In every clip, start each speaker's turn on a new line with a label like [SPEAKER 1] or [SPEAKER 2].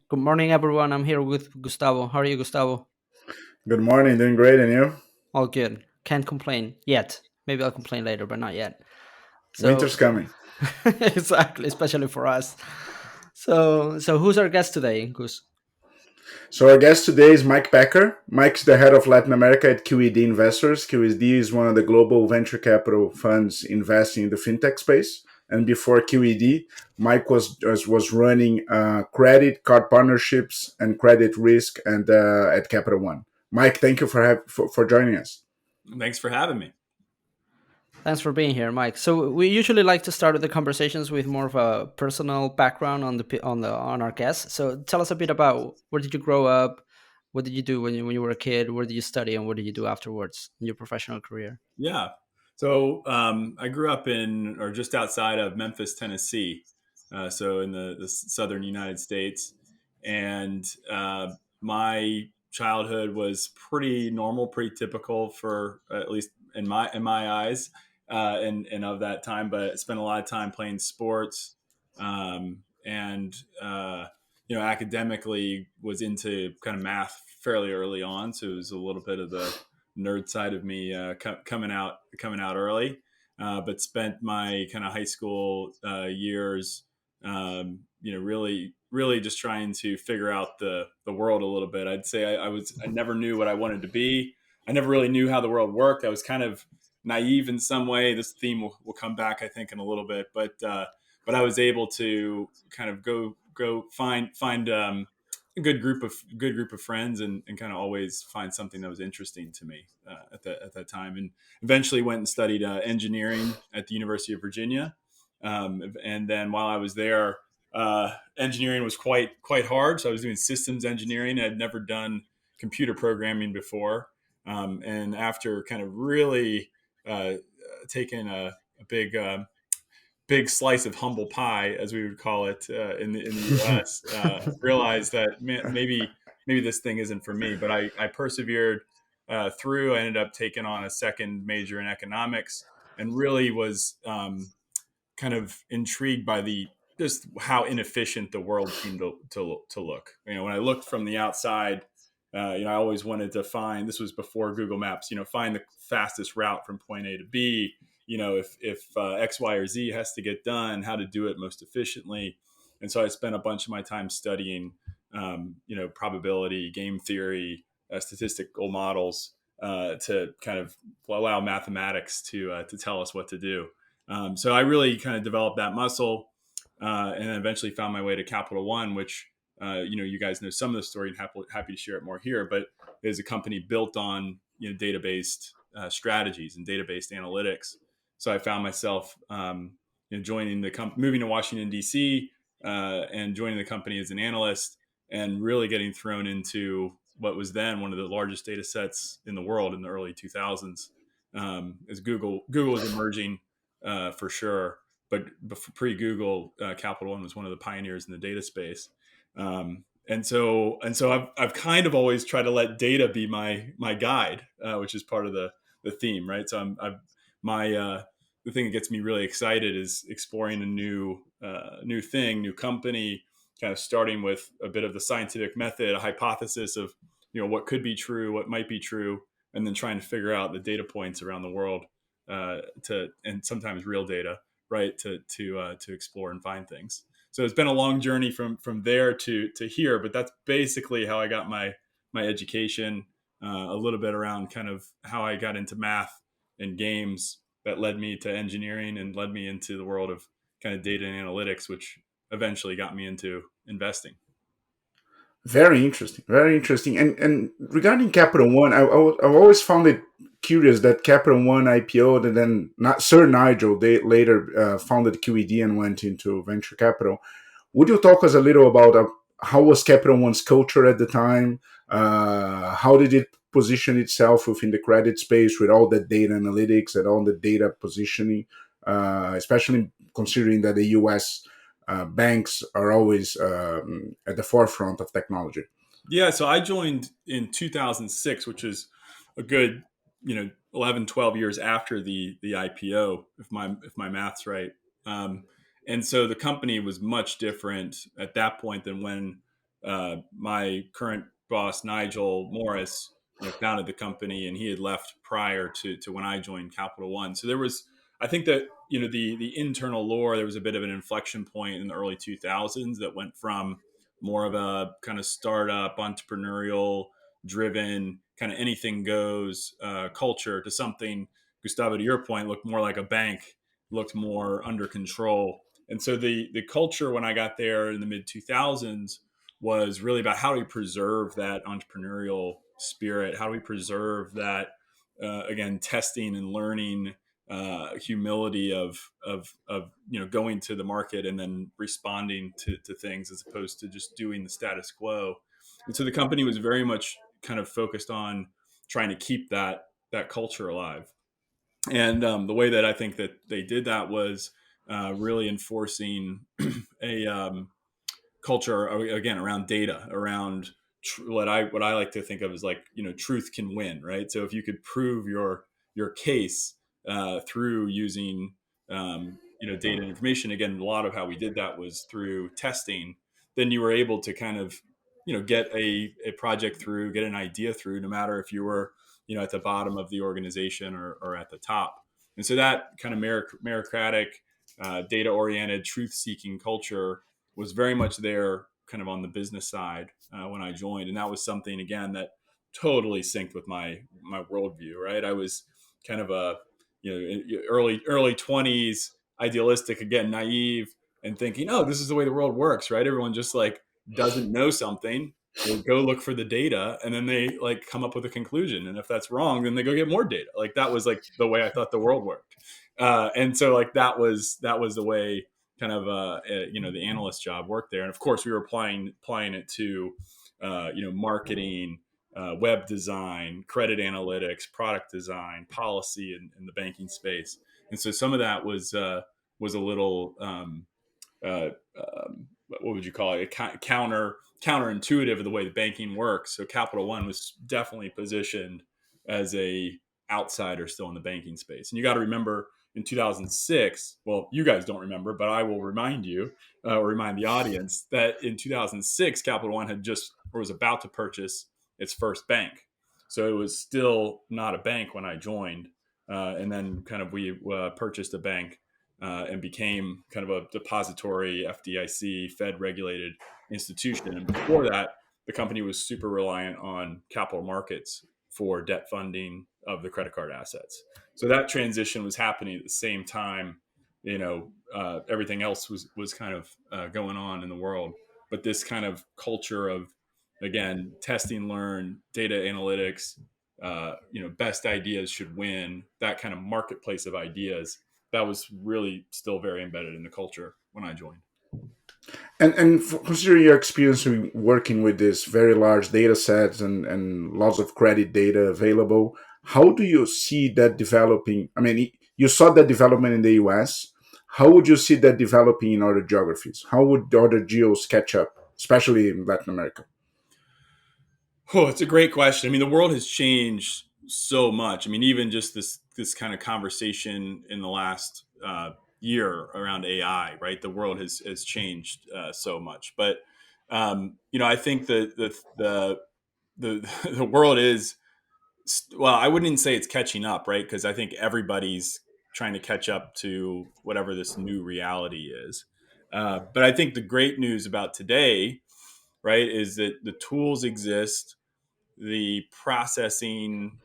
[SPEAKER 1] Good morning, everyone. I'm here with Gustavo. How are you, Gustavo?
[SPEAKER 2] Good morning, doing great, and you?
[SPEAKER 1] All good. Can't complain yet. Maybe I'll complain later, but not yet. So,
[SPEAKER 2] Winter's coming.
[SPEAKER 1] exactly, especially for us. So who's our guest today, Gus?
[SPEAKER 2] So our guest today is Mike Packer. Mike's the head of Latin America at QED Investors. QED is one of the global venture capital funds investing in the fintech space. And before QED, Mike was running credit card partnerships and credit risk and at Capital One. Mike, thank you for joining us.
[SPEAKER 3] Thanks for having me.
[SPEAKER 1] Thanks for being here, Mike. So we usually like to start with the conversations with more of a personal background on our guests. So tell us a bit about where did you grow up, what did you do when you were a kid, where did you study, and what did you do afterwards in your professional career?
[SPEAKER 3] Yeah. So I grew up in or just outside of Memphis, Tennessee, so in the southern United States, and my childhood was pretty normal, pretty typical for at least in my eyes, and of that time. But I spent a lot of time playing sports, and academically was into kind of math fairly early on, so it was a little bit of the nerd side of me coming out early, but spent my kind of high school years, really just trying to figure out the world a little bit. I'd say I never knew what I wanted to be. I never really knew how the world worked. I was kind of naive in some way. This theme will come back, I think, in a little bit, but I was able to kind of go find a good group of friends, and kind of always find something that was interesting to me at that time, and eventually went and studied engineering at the University of Virginia, and then while I was there, engineering was quite hard, so I was doing systems engineering. I'd never done computer programming before, and after kind of really taking a big slice of humble pie, as we would call it in the U.S. Realized that maybe this thing isn't for me. But I persevered through. I ended up taking on a second major in economics, and really was kind of intrigued by the just how inefficient the world seemed to look. When I looked from the outside, I always wanted to find. This was before Google Maps. Find the fastest route from point A to B. If X, Y, or Z has to get done, how to do it most efficiently. And so I spent a bunch of my time studying, probability, game theory, statistical models, to kind of allow mathematics to tell us what to do. So I really kind of developed that muscle, and then eventually found my way to Capital One, which you guys know some of the story, and happy to share it more here. But is a company built on data-based strategies and data-based analytics. So I found myself joining moving to Washington D.C. And joining the company as an analyst, and really getting thrown into what was then one of the largest data sets in the world in the early 2000s, as Google was emerging, for sure. But pre-Google, Capital One was one of the pioneers in the data space. And so I've kind of always tried to let data be my guide, which is part of the theme, right? So the thing that gets me really excited is exploring a new thing, new company, kind of starting with a bit of the scientific method, a hypothesis of what could be true, what might be true, and then trying to figure out the data points around the world, and sometimes real data, right, to explore and find things. So it's been a long journey from there to here, but that's basically how I got my education. A little bit around kind of how I got into math and games that led me to engineering and led me into the world of kind of data and analytics, which eventually got me into investing.
[SPEAKER 2] Very interesting, very interesting. And regarding Capital One, I've always found it curious that Capital One IPO'd, and then not Sir Nigel, they later founded QED and went into venture capital. Would you talk us a little about how was Capital One's culture at the time? How did it position itself within the credit space with all the data analytics and all the data positioning, especially considering that the U.S. Banks are always at the forefront of technology?
[SPEAKER 3] Yeah, so I joined in 2006, which is a good 11, 12 years after the IPO, if my math's right. And so the company was much different at that point than when my current boss, Nigel Morris, founded the company, and he had left prior to when I joined Capital One. So there was, I think that the internal lore, there was a bit of an inflection point in the early 2000s that went from more of a kind of startup, entrepreneurial driven, kind of anything goes culture to something, Gustavo, to your point, looked more like a bank, looked more under control. And so the culture when I got there in the mid 2000s was really about how do we preserve that entrepreneurial spirit? How do we preserve that, again, testing and learning, humility of going to the market and then responding to things as opposed to just doing the status quo. And so the company was very much kind of focused on trying to keep that culture alive. And the way that I think that they did that was really enforcing a culture again around data, around what I like to think of as like truth can win, right? So if you could prove your case through using data and information, again, a lot of how we did that was through testing. Then you were able to kind of get a project through, get an idea through, no matter if you were at the bottom of the organization or at the top. And so that kind of meritocratic, data oriented, truth seeking culture was very much there kind of on the business side when I joined. And that was something, again, that totally synced with my worldview, right? I was kind of a, early 20s, idealistic, again, naive, and thinking, oh, this is the way the world works, right? Everyone just like doesn't know something. They go look for the data and then they like come up with a conclusion. And if that's wrong, then they go get more data. Like that was like the way I thought the world worked. And so like that was the way kind of the analyst job worked there. And of course we were applying it to marketing, web design, credit analytics, product design, policy in the banking space. And so some of that was a little uh, what would you call it? Counterintuitive of the way the banking works. So Capital One was definitely positioned as a outsider still in the banking space. And you got to remember in 2006, well, you guys don't remember, but I will remind you, or remind the audience that in 2006, Capital One had just or was about to purchase its first bank. So it was still not a bank when I joined. And then kind of we purchased a bank and became kind of a depository, FDIC, Fed regulated institution. And before that, the company was super reliant on capital markets for debt funding of the credit card assets. So that transition was happening at the same time. Everything else was kind of going on in the world, but this kind of culture of, again, testing, learn, data analytics, best ideas should win. That kind of marketplace of ideas, that was really still very embedded in the culture when I joined.
[SPEAKER 2] And considering your experience working with these very large data sets and lots of credit data available, how do you see that developing? I mean, you saw that development in the US. How would you see that developing in other geographies? How would the other geos catch up, especially in Latin America?
[SPEAKER 3] Oh, it's a great question. I mean, the world has changed so much. I mean, even just this kind of conversation in the last year around AI, right? The world has changed so much. But I think the the world is, well, I wouldn't even say it's catching up, right? Because I think everybody's trying to catch up to whatever this new reality is. But I think the great news about today, right, is that the tools exist, the processing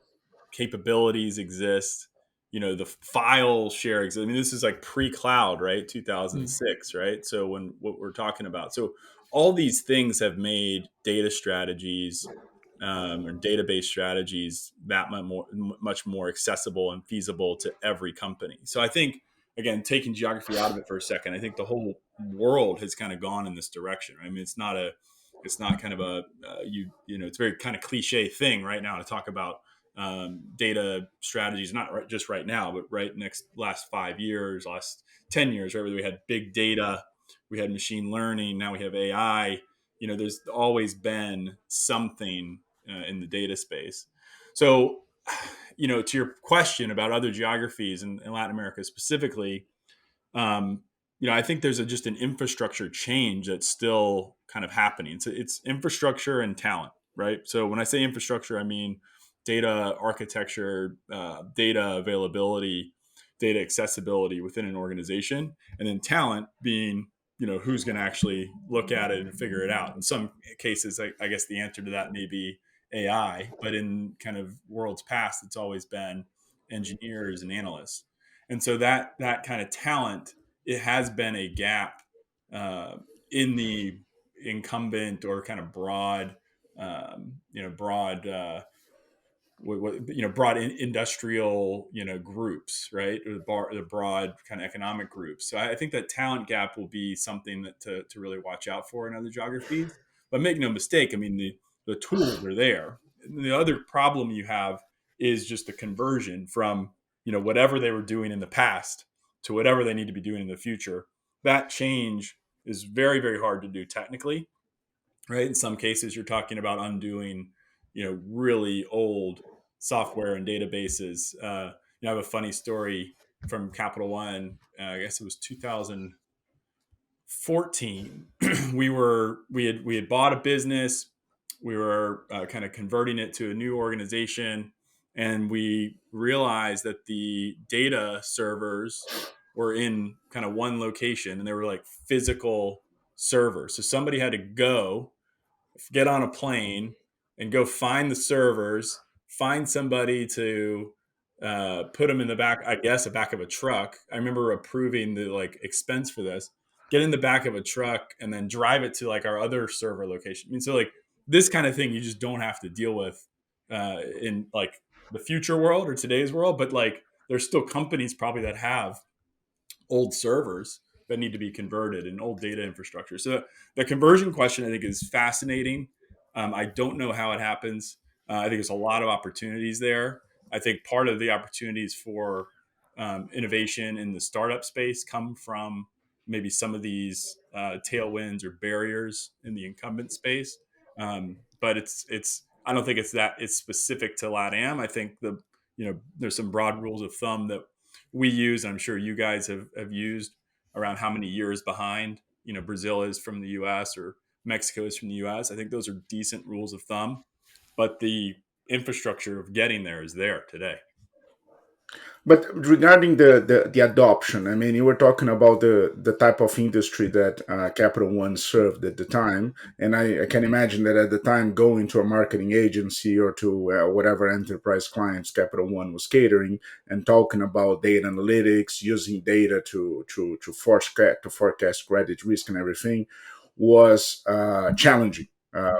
[SPEAKER 3] capabilities exist, the file share exists. I mean, this is like pre-cloud, right?
[SPEAKER 1] Mm.
[SPEAKER 3] 2006, right? So when what we're talking about, so all these things have made data strategies or database strategies that much more accessible and feasible to every company. So I think, again, taking geography out of it for a second, I think the whole world has kind of gone in this direction. Right? I mean, it's not kind of a it's a very kind of cliche thing right now to talk about data strategies, not just right now, but last 5 years, last 10 years, right? Where we had big data, we had machine learning, now we have AI. There's always been something in the data space. So, to your question about other geographies in Latin America specifically, I think there's just an infrastructure change that's still kind of happening. It's infrastructure and talent, right? So when I say infrastructure, I mean data architecture, data availability, data accessibility within an organization, and then talent being, who's going to actually look at it and figure it out. In some cases, I guess the answer to that may be AI, but in kind of worlds past, it's always been engineers and analysts. And so that kind of talent, it has been a gap uh, in the incumbent or kind of broad, broad, broad industrial, groups, right? The broad kind of economic groups. So I think that talent gap will be something that to really watch out for in other geographies. But make no mistake, I mean, the tools are there. And the other problem you have is just the conversion from, whatever they were doing in the past to whatever they need to be doing in the future. That change is very, very hard to do technically, right? In some cases, you're talking about undoing, really old software and databases. I have a funny story from Capital One. I guess it was 2014. We had bought a business. We were kind of converting it to a new organization, and we realized that the data servers were in kind of one location, and they were like physical servers. So somebody had to go get on a plane and go find the servers, find somebody to put them in the back, I guess, the back of a truck. I remember approving the like expense for this, get in the back of a truck and then drive it to like our other server location. I mean, so like this kind of thing you just don't have to deal with in like the future world or today's world, but like there's still companies probably that have old servers that need to be converted and old data infrastructure. So the conversion question, I think, is fascinating. I don't know how it happens. I think there's a lot of opportunities there. I think part of the opportunities for innovation in the startup space come from maybe some of these tailwinds or barriers in the incumbent space. But it's I don't think it's specific to LatAm. I think there's some broad rules of thumb that we use, and I'm sure you guys have used around how many years behind, Brazil is from the US or Mexico is from the US. I think those are decent rules of thumb, but the infrastructure of getting there is there today.
[SPEAKER 2] But regarding the adoption, I mean, you were talking about the type of industry that Capital One served at the time, and I can imagine that at the time, going to a marketing agency or to whatever enterprise clients Capital One was catering, and talking about data analytics, using data to forecast credit risk and everything, was challenging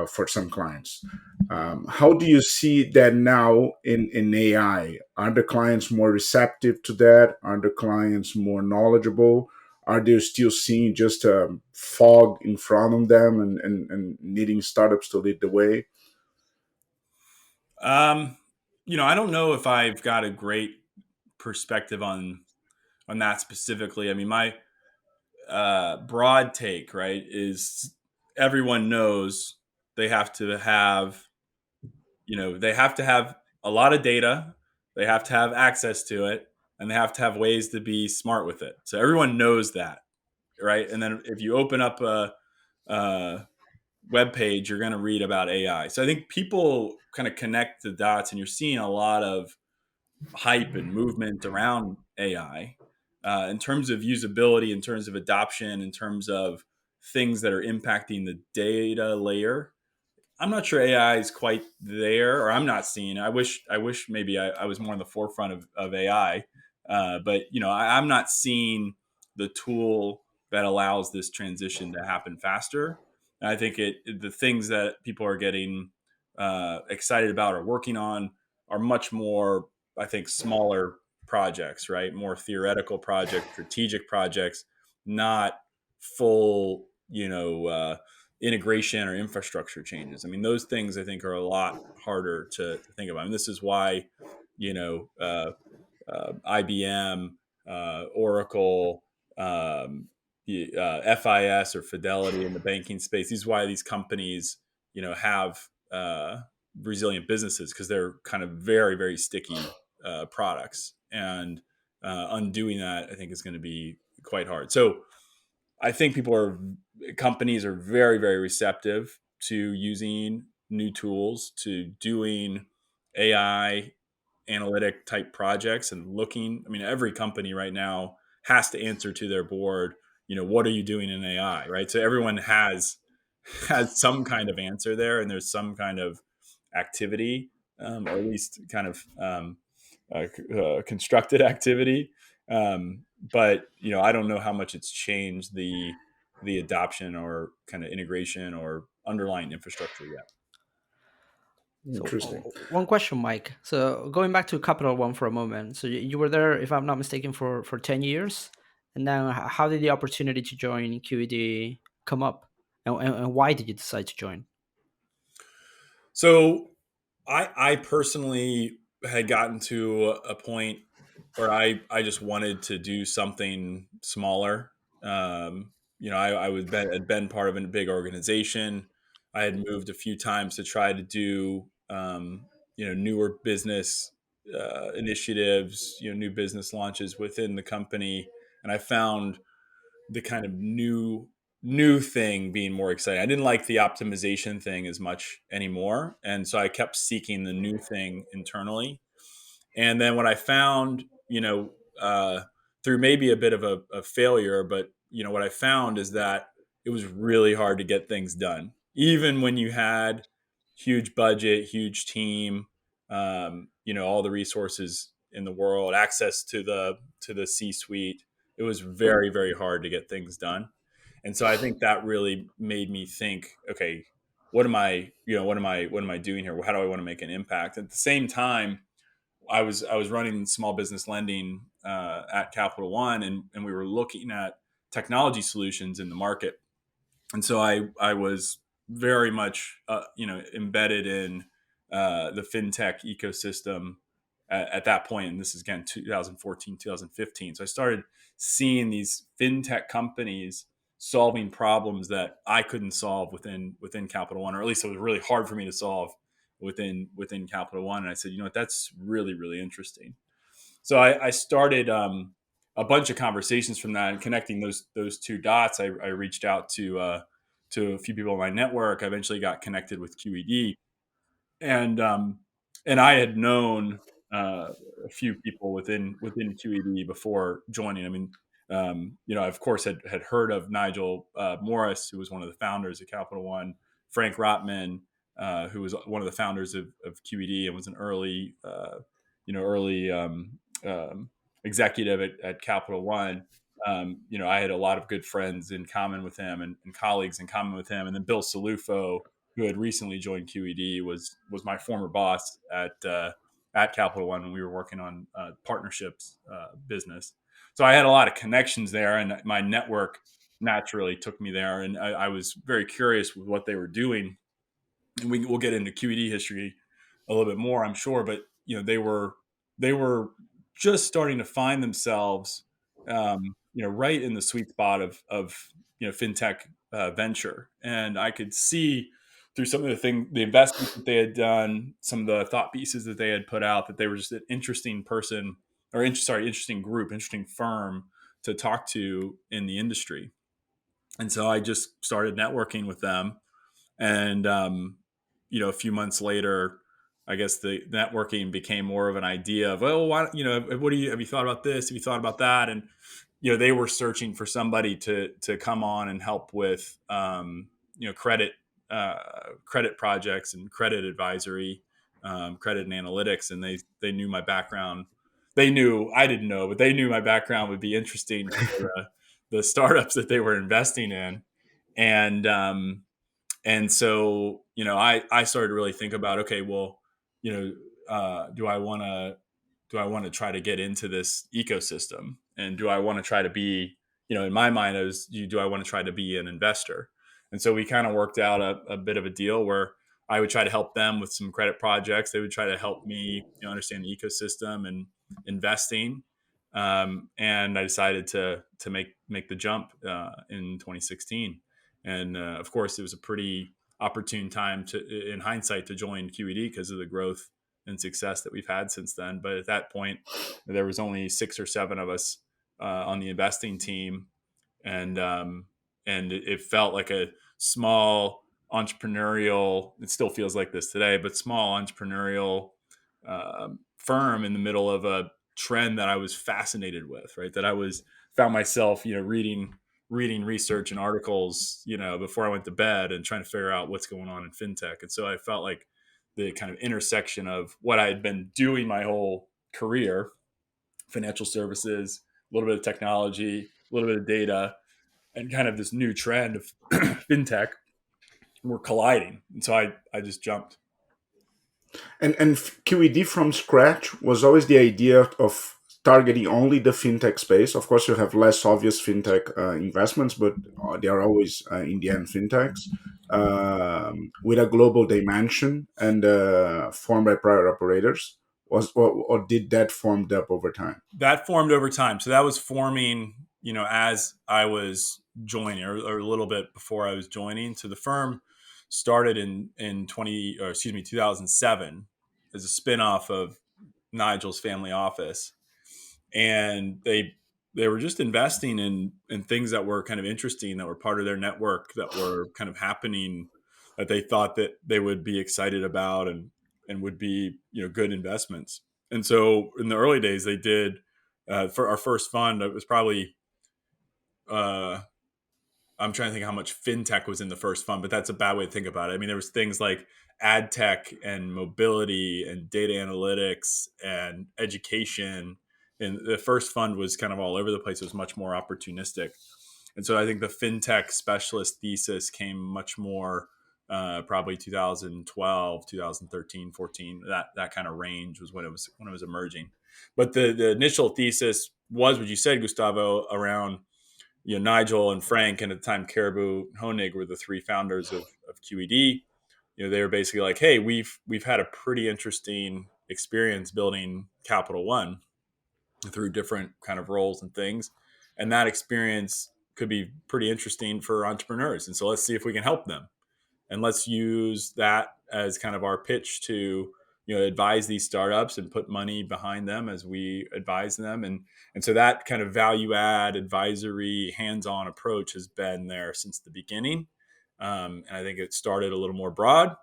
[SPEAKER 2] for some clients. How do you see that now in AI? Are the clients more receptive to that? Are the clients more knowledgeable? Are they still seeing just a fog in front of them and needing startups to lead the way?
[SPEAKER 3] Um, I don't know if I've got a great perspective on that specifically. I mean, my broad take, right, is everyone knows they have to have they have to have a lot of data, they have to have access to it, and they have to have ways to be smart with it. So everyone knows that, right? And then if you open up a web page, you're going to read about AI. So I think people kind of connect the dots, and you're seeing a lot of hype and movement around AI in terms of usability, in terms of adoption, in terms of things that are impacting the data layer. I'm not sure AI is quite there, or I'm not seeing. I wish maybe I was more in the forefront of AI, but I'm not seeing the tool that allows this transition to happen faster. And I think the things that people are getting excited about or working on are much more, I think, smaller projects, right? More theoretical projects, strategic projects, not full, integration or infrastructure changes. I mean, those things I think are a lot harder to think about. And this is why, you know, uh, IBM, Oracle, FIS or Fidelity in the banking space. These are why these companies, have resilient businesses, because they're kind of very, very sticky products. And undoing that, I think, is going to be quite hard. So, I think companies are very, very receptive to using new tools, to doing AI analytic type projects and looking. I mean, every company right now has to answer to their board, what are you doing in AI, right? So everyone has some kind of answer there, and there's some kind of activity, or at least kind of constructed activity. But I don't know how much it's changed the adoption or kind of integration or underlying infrastructure yet.
[SPEAKER 1] So
[SPEAKER 2] Interesting.
[SPEAKER 1] one question, Mike. So going back to Capital One for a moment. So you were there, if I'm not mistaken, for 10 years, and now how did the opportunity to join QED come up, and why did you decide to join?
[SPEAKER 3] So I personally had gotten to a point where I just wanted to do something smaller. Had been part of a big organization. I had moved a few times to try to do newer business initiatives, new business launches within the company, and I found the kind of new thing being more exciting. I didn't like the optimization thing as much anymore, and so I kept seeking the new thing internally. And then what I found, through maybe a bit of a failure, but what I found is that it was really hard to get things done, even when you had huge budget, huge team, all the resources in the world, access to the C-suite. It was very, very hard to get things done. And so I think that really made me think, okay, what am I doing here? How do I want to make an impact? At the same time, I was running small business lending at Capital One, and we were looking at technology solutions in the market. And so I was very much embedded in the fintech ecosystem at that point. And this is again 2014, 2015. So I started seeing these fintech companies solving problems that I couldn't solve within Capital One, or at least it was really hard for me to solve within Capital One. And I said, that's really, really interesting. So I started a bunch of conversations from that, and connecting those two dots. I reached out to a few people in my network. I eventually got connected with QED, and I had known a few people within QED before joining. I mean, I of course had heard of Nigel Morris, who was one of the founders of Capital One, Frank Rotman, who was one of the founders of QED and was an early executive at Capital One. I had a lot of good friends in common with him, and colleagues in common with him. And then Bill Salufo, who had recently joined QED, was my former boss at Capital One when we were working on partnerships business. So I had a lot of connections there, and my network naturally took me there. And I was very curious with what they were doing. And we'll get into QED history a little bit more, I'm sure. But they were just starting to find themselves, right in the sweet spot of fintech venture, and I could see through some of the investments that they had done, some of the thought pieces that they had put out, that they were just an interesting person, or interesting group, interesting firm to talk to in the industry. And so I just started networking with them, and a few months later, I guess the networking became more of an idea of, well, why, have you thought about this? Have you thought about that? And they were searching for somebody to come on and help with credit projects and credit advisory, credit and analytics. And they knew my background. They knew, I didn't know, but they knew my background would be interesting for the startups that they were investing in. And so, I started to really think about, okay, well, do I want to try to get into this ecosystem, and do I want to try to be, in my mind, do I want to try to be an investor? And so we kind of worked out a bit of a deal where I would try to help them with some credit projects. They would try to help me, understand the ecosystem and investing. And I decided to make the jump in 2016. And of course, it was a pretty opportune time in hindsight, to join QED because of the growth and success that we've had since then. But at that point, there was only 6 or 7 of us on the investing team, and and it felt like a small entrepreneurial. It still feels like this today, but small entrepreneurial firm in the middle of a trend that I was fascinated with. Right, that I was found myself, reading research and articles, before I went to bed and trying to figure out what's going on in fintech. And so I felt like the kind of intersection of what I had been doing my whole career, financial services, a little bit of technology, a little bit of data, and kind of this new trend of fintech were colliding. And so I just jumped.
[SPEAKER 2] And QED from scratch was always the idea of targeting only the fintech space. Of course, you have less obvious fintech investments, but they are always in the end fintechs with a global dimension and formed by private operators. Or did that formed up over time?
[SPEAKER 3] That formed over time. So that was forming, as I was joining, or a little bit before I was joining. So the firm started in 2007 as a spinoff of Nigel's family office, and they were just investing in things that were kind of interesting, that were part of their network, that were kind of happening, that they thought that they would be excited about, and would be, good investments. And so in the early days, they did, for our first fund, it was probably, uh, I'm trying to think how much fintech was in the first fund, but that's a bad way to think about it. I mean, there was things like ad tech and mobility and data analytics and education. And the first fund was kind of all over the place. It was much more opportunistic. And so I think the fintech specialist thesis came much more, probably 2012, 2013, 14, that kind of range was when it was emerging. But the initial thesis was what you said, Gustavo, around, Nigel and Frank, and at the time Caribou and Honig were the three founders of QED. They were basically like, hey, we've had a pretty interesting experience building Capital One through different kind of roles and things, and that experience could be pretty interesting for entrepreneurs. And so let's see if we can help them, and let's use that as kind of our pitch to, advise these startups and put money behind them as we advise them. And so that kind of value add advisory hands-on approach has been there since the beginning. And I think it started a little more broad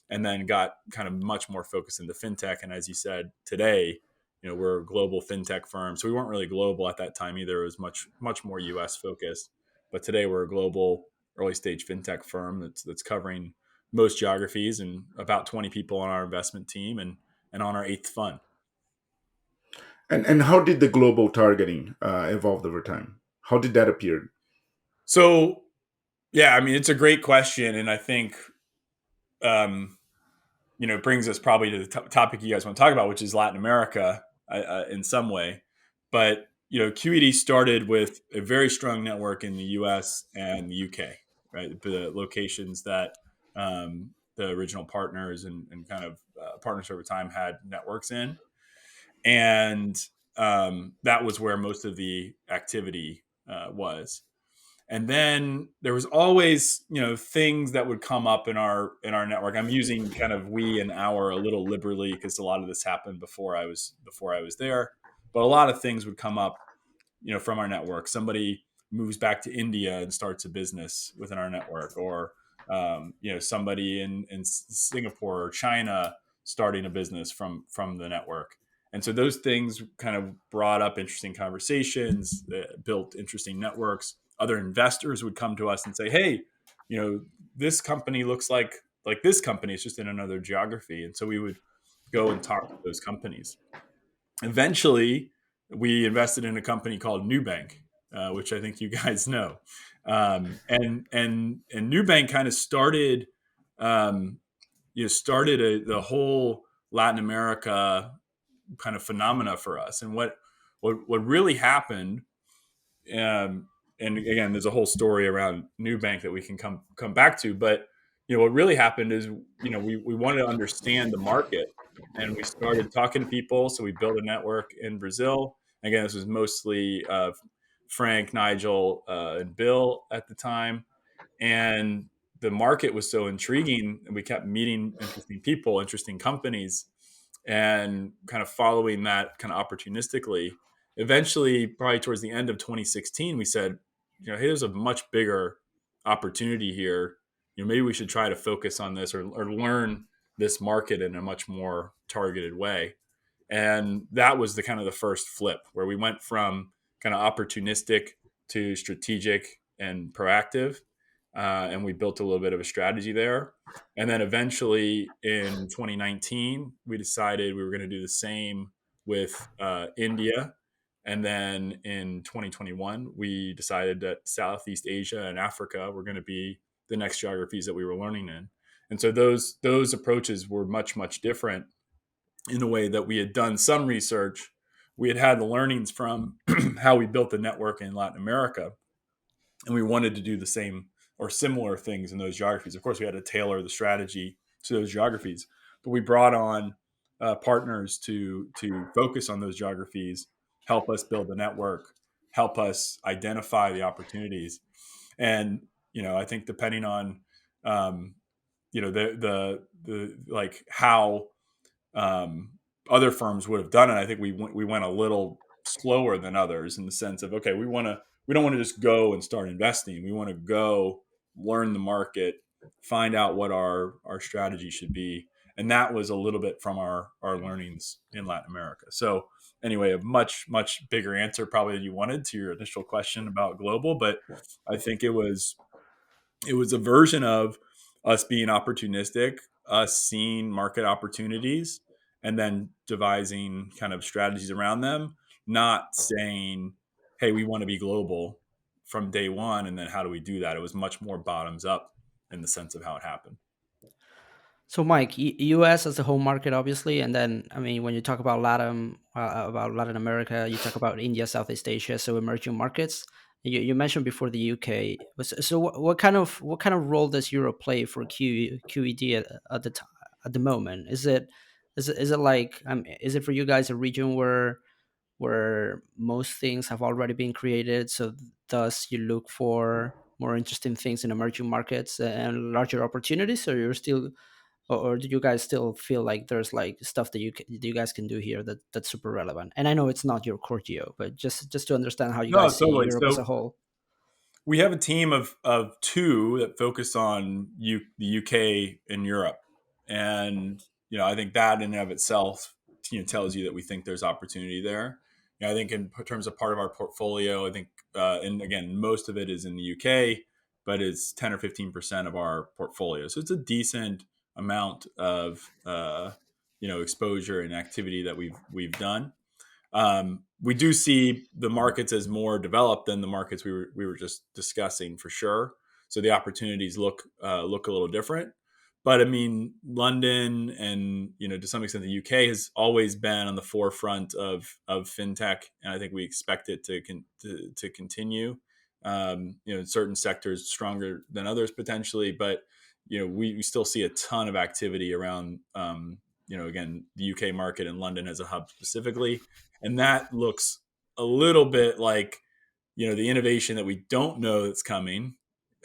[SPEAKER 3] and then got kind of much more focused into fintech. And as you said, today, we're a global fintech firm. So we weren't really global at that time either. It was much more US focused. But today we're a global early stage fintech firm that's covering most geographies, and about 20 people on our investment team, and on our eighth fund.
[SPEAKER 2] And how did the global targeting evolve over time? How did that appear?
[SPEAKER 3] So, yeah, I mean, it's a great question. And I think, it brings us probably to the topic you guys want to talk about, which is Latin America in some way. But, QED started with a very strong network in the US and the UK, right? The locations that the original partners and kind of partners over time had networks in. And that was where most of the activity was. And then there was always, things that would come up in our network. I'm using kind of we and our a little liberally, because a lot of this happened before I was there. But a lot of things would come up, from our network. Somebody moves back to India and starts a business within our network, or somebody in Singapore or China starting a business from the network. And so those things kind of brought up interesting conversations, built interesting networks. Other investors would come to us and say, hey, this company looks like this company. It's just in another geography. And so we would go and talk to those companies. Eventually, we invested in a company called Nubank, which I think you guys know. And Nubank kind of started, the whole Latin America kind of phenomena for us. And what really happened, and again, there's a whole story around Nubank that we can come back to. But what really happened is, we wanted to understand the market, and we started talking to people. So we built a network in Brazil. Again, this was mostly Frank, Nigel, and Bill at the time, and the market was so intriguing, and we kept meeting interesting people, interesting companies, and kind of following that kind of opportunistically. Eventually, probably towards the end of 2016, we said, hey, there's a much bigger opportunity here. Maybe we should try to focus on this, or learn this market in a much more targeted way. And that was the kind of the first flip, where we went from kind of opportunistic to strategic and proactive. And we built a little bit of a strategy there. And then eventually in 2019, we decided we were going to do the same with India. And then in 2021, we decided that Southeast Asia and Africa were going to be the next geographies that we were learning in. And so those approaches were much different, in a way that we had done some research. We had the learnings from how we built the network in Latin America, and we wanted to do the same or similar things in those geographies. Of course, we had to tailor the strategy to those geographies, but we brought on partners to focus on those geographies, help us build the network, help us identify the opportunities. And I think depending on um, the like how um, other firms would have done it, I think we went a little slower than others, in the sense of, okay, we don't want to just go and start investing. We want to go learn the market, find out what our strategy should be, and that was a little bit from our learnings in Latin America. So anyway, a much bigger answer probably than you wanted to your initial question about global, but I think it was a version of us being opportunistic, us seeing market opportunities, and then devising kind of strategies around them, not saying, hey, we want to be global from day one. And then how do we do that? It was much more bottoms up in the sense of how it happened.
[SPEAKER 1] So, Mike, U.S. as a home market, obviously, and then I mean, when you talk about LatAm, about Latin America, you talk about India, Southeast Asia, so emerging markets. You mentioned before the UK. So, what kind of role does Europe play for QED at at the moment? Is it like is it for you guys a region where most things have already been created? So, thus you look for more interesting things in emerging markets and larger opportunities, or you're still or do you guys still feel like there's like stuff that you guys can do here that's super relevant? And I know it's not your core geo, but just to understand how you
[SPEAKER 3] No,
[SPEAKER 1] guys see
[SPEAKER 3] totally.
[SPEAKER 1] Europe as a
[SPEAKER 3] So
[SPEAKER 1] whole.
[SPEAKER 3] we have a team of two that focus on the UK and Europe, and I think that in and of itself tells you that we think there's opportunity there. I think in terms of part of our portfolio, I think and again, most of it is in the UK, but it's 10 or 15% of our portfolio, so it's a decent amount of exposure and activity that we've done. We do see the markets as more developed than the markets we were just discussing, for sure. So the opportunities look a little different. But I mean, London and to some extent the UK has always been on the forefront of fintech, and I think we expect it to continue. In certain sectors stronger than others potentially, but we still see a ton of activity around again, the UK market and London as a hub specifically. And that looks a little bit like the innovation that we don't know that's coming.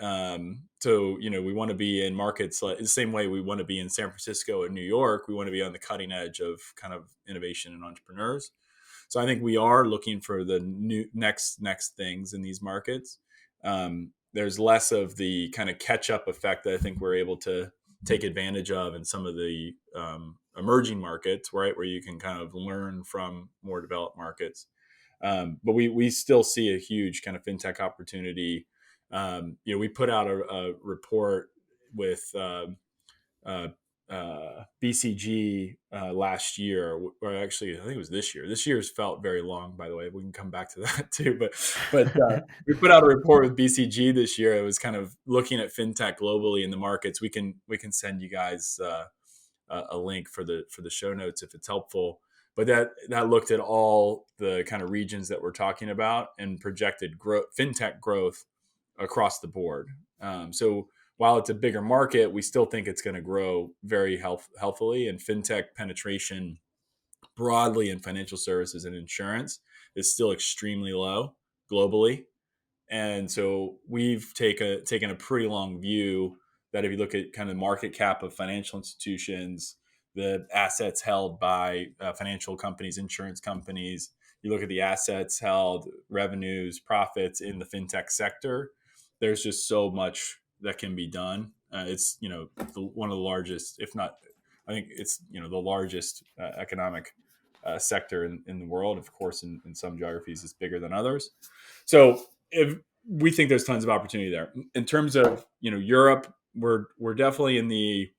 [SPEAKER 3] So we want to be in markets like the same way we want to be in San Francisco and New York. We want to be on the cutting edge of kind of innovation and entrepreneurs. So I think we are looking for the new next things in these markets. There's less of the kind of catch up effect that I think we're able to take advantage of in some of the emerging markets, right, where you can kind of learn from more developed markets. But we still see a huge kind of fintech opportunity. We put out a report with uh, BCG last year, or actually I think it was this year. This year's felt very long, by the way. We can come back to that too. But we put out a report with BCG this year. It was kind of looking at fintech globally in the markets. We can send you guys a link for the show notes if it's helpful. But that looked at all the kind of regions that we're talking about and projected fintech growth across the board. So while it's a bigger market, we still think it's going to grow very healthily, and fintech penetration broadly in financial services and insurance is still extremely low globally. And so we've taken a pretty long view that if you look at kind of market cap of financial institutions, the assets held by financial companies, insurance companies, you look at the assets held, revenues, profits in the fintech sector, there's just so much that can be done. It's one of the largest, if not, I think it's the largest economic sector in the world. Of course, in some geographies, it's bigger than others. So if we think there's tons of opportunity there in terms of Europe, we're definitely in the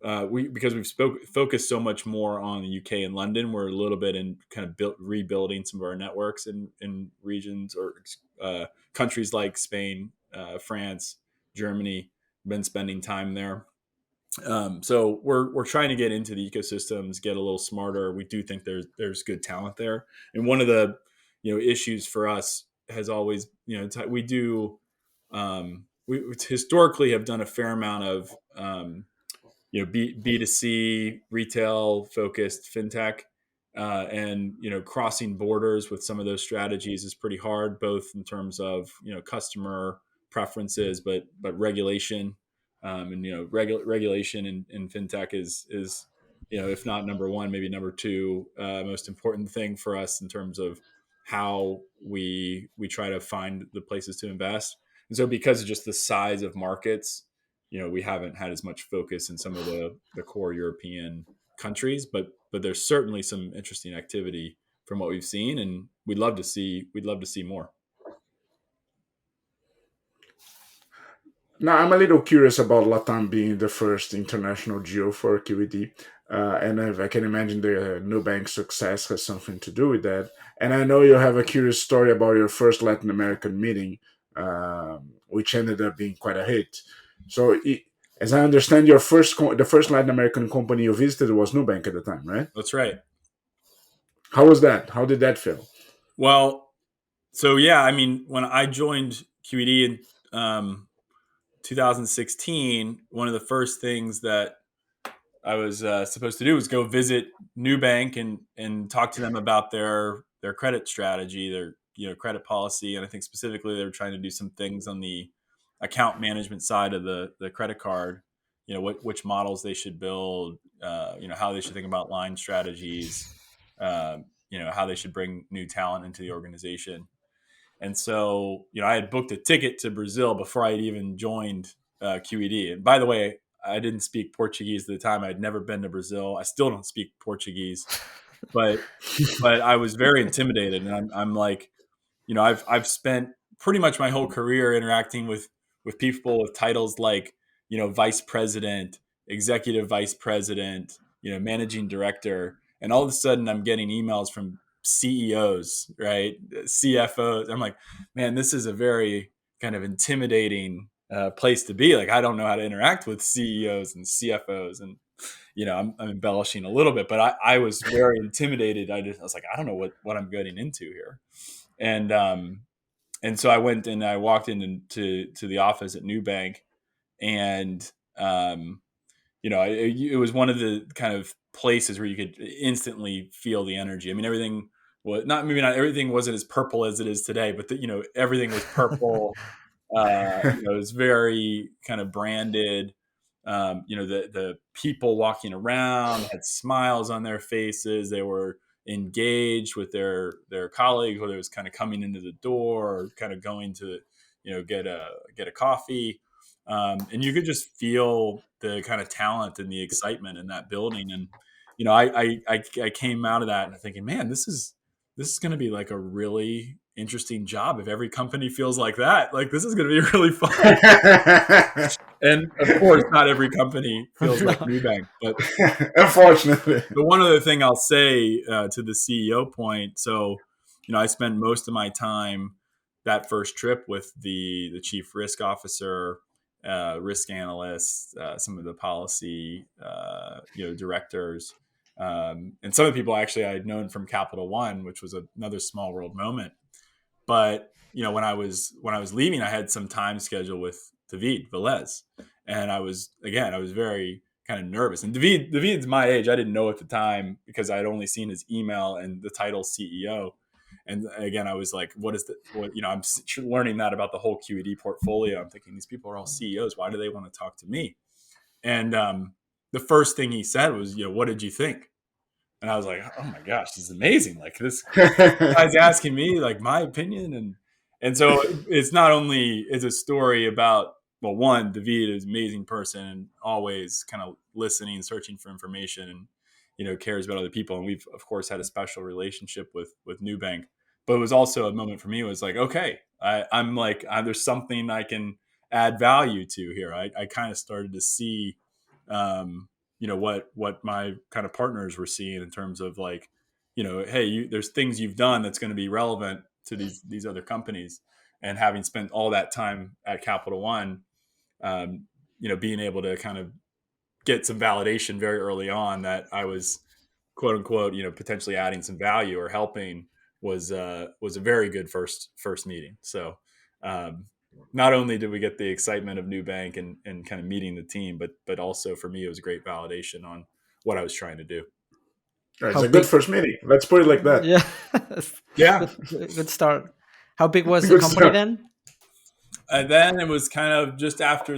[SPEAKER 3] because we've focused so much more on the UK and London. We're a little bit in kind of rebuilding some of our networks in regions or countries like Spain, France, Germany. Been spending time there. So we're trying to get into the ecosystems, get a little smarter. We do think there's good talent there, and one of the issues for us has always we do we historically have done a fair amount of B2C retail focused fintech, and crossing borders with some of those strategies is pretty hard, both in terms of customer preferences, but regulation, and regulation in fintech is if not number one, maybe number two most important thing for us in terms of how we try to find the places to invest. And so because of just the size of markets, we haven't had as much focus in some of the core European countries, but there's certainly some interesting activity from what we've seen, and we'd love to see more.
[SPEAKER 2] Now, I'm a little curious about LatAm being the first international geo for QED. And if I can imagine the Nubank success has something to do with that. And I know you have a curious story about your first Latin American meeting, which ended up being quite a hit. So, as I understand, the first Latin American company you visited was Nubank at the time, right?
[SPEAKER 3] That's right.
[SPEAKER 2] How was that? How did that feel?
[SPEAKER 3] Well, so yeah, I mean, when I joined QED in 2016, one of the first things that I was supposed to do was go visit Nubank and talk to them about their credit strategy, their credit policy, and I think specifically they were trying to do some things on the account management side of the credit card. Which models they should build, how they should think about line strategies, how they should bring new talent into the organization. And so, I had booked a ticket to Brazil before I had even joined QED. And by the way, I didn't speak Portuguese at the time. I'd never been to Brazil. I still don't speak Portuguese, but I was very intimidated. And I'm like, I've spent pretty much my whole career interacting with people with titles like, vice president, executive vice president, managing director. And all of a sudden I'm getting emails from CEOs, right? CFOs. I'm like, man, this is a very kind of intimidating place to be. Like, I don't know how to interact with CEOs and CFOs. And, I'm embellishing a little bit, but I was very intimidated. I was like, I don't know what I'm getting into here. And so I went and I walked into the office at Nubank, and it was one of the kind of places where you could instantly feel the energy. I mean, everything was not everything wasn't as purple as it is today, but everything was purple. It was very kind of branded. The people walking around had smiles on their faces. They were engaged with their colleagues, whether it was kind of coming into the door or kind of going to get a coffee, and you could just feel the kind of talent and the excitement in that building. And I came out of that and thinking, man, this is going to be like a really interesting job if every company feels like that. Like, this is going to be really fun. And of course, not every company feels like Nubank, but
[SPEAKER 2] unfortunately.
[SPEAKER 3] the one other thing I'll say to the CEO point. So, I spent most of my time that first trip with the chief risk officer, risk analysts, some of the policy, directors, and some of the people actually I had known from Capital One, which was another small world moment. But when I was leaving, I had some time scheduled with David Velez, and I was very kind of nervous. And David's my age. I didn't know at the time because I had only seen his email and the title CEO. And again, I was like, I'm learning that about the whole QED portfolio. I'm thinking, these people are all CEOs. Why do they want to talk to me? And the first thing he said was, what did you think? And I was like, oh my gosh, this is amazing. Like, this guy's asking me like my opinion. And so it's not only it's a story about, well, one, David is an amazing person and always kind of listening, searching for information, and cares about other people. And we've of course had a special relationship with Nubank. But it was also a moment for me. It was like, okay, I'm like, there's something I can add value to here. I kind of started to see, what my kind of partners were seeing in terms of like, hey, there's things you've done that's going to be relevant to these other companies. And having spent all that time at Capital One, being able to kind of get some validation very early on that I was, quote unquote, potentially adding some value or helping was a very good first meeting. So um, not only did we get the excitement of Nubank and kind of meeting the team, but also for me it was great validation on what I was trying to do.
[SPEAKER 2] It's
[SPEAKER 1] How
[SPEAKER 2] a good
[SPEAKER 1] big?
[SPEAKER 2] first meeting. Let's put it like that.
[SPEAKER 1] Yeah,
[SPEAKER 3] Yeah.
[SPEAKER 1] good start. How big was the
[SPEAKER 2] Good
[SPEAKER 1] company
[SPEAKER 2] stuff.
[SPEAKER 1] then?
[SPEAKER 3] And then it was kind of just after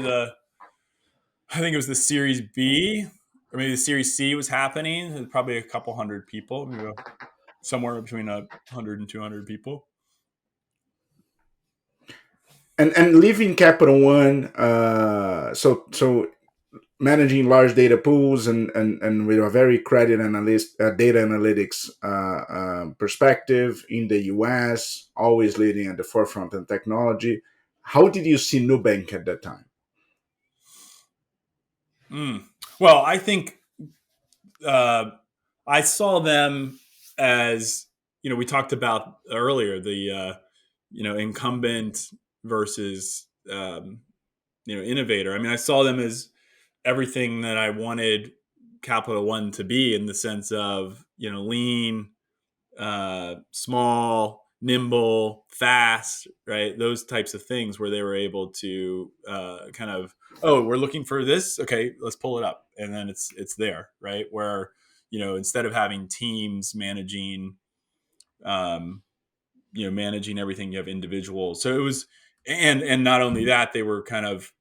[SPEAKER 3] I think it was the Series B or maybe the Series C was happening. It was probably a couple hundred people, maybe somewhere between 100 and 200 people.
[SPEAKER 2] And leaving Capital One, so managing large data pools and with a very credit analyst data analytics perspective in the US, always leading at the forefront of technology. How did you see Nubank at that time?
[SPEAKER 3] Mm. Well, I think uh, I saw them as, we talked about earlier the incumbent versus innovator. I mean, I saw them as everything that I wanted Capital One to be, in the sense of lean, small, nimble, fast, right? Those types of things where they were able to kind of, oh, we're looking for this. Okay, let's pull it up, and then it's there, right? Where instead of having teams managing, um, managing everything, you have individuals. So it was, and not only that, they were kind of,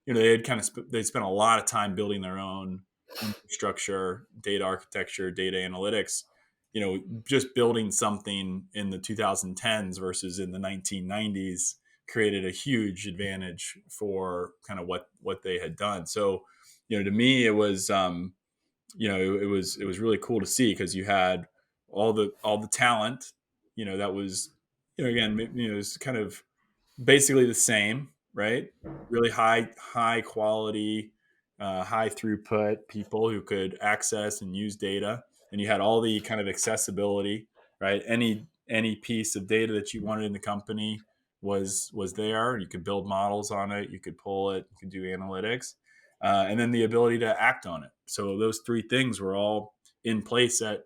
[SPEAKER 3] they had kind of they spent a lot of time building their own infrastructure, data architecture, data analytics. Just building something in the 2010s versus in the 1990s created a huge advantage for kind of what they had done. So, to me, it was, it was really cool to see, because you had all the talent, that was, again, it's kind of basically the same, right? Really high quality, high throughput people who could access and use data, and you had all the kind of accessibility, right? Any piece of data that you wanted in the company was there. You could build models on it, you could pull it, you could do analytics, and then the ability to act on it. So those three things were all in place at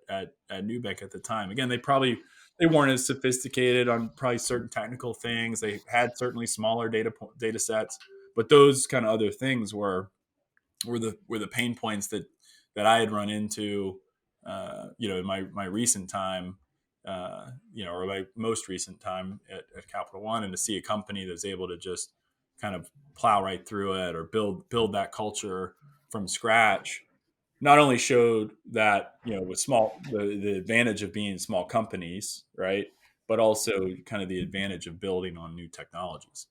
[SPEAKER 3] Nubank at the time. Again, they weren't as sophisticated on probably certain technical things. They had certainly smaller data sets, but those kind of other things were the pain points that I had run into, in my recent time, or my most recent time at Capital One, and to see a company that's able to just kind of plow right through it, or build that culture from scratch, not only showed that, with the advantage of being small companies, right, but also kind of the advantage of building on new technologies.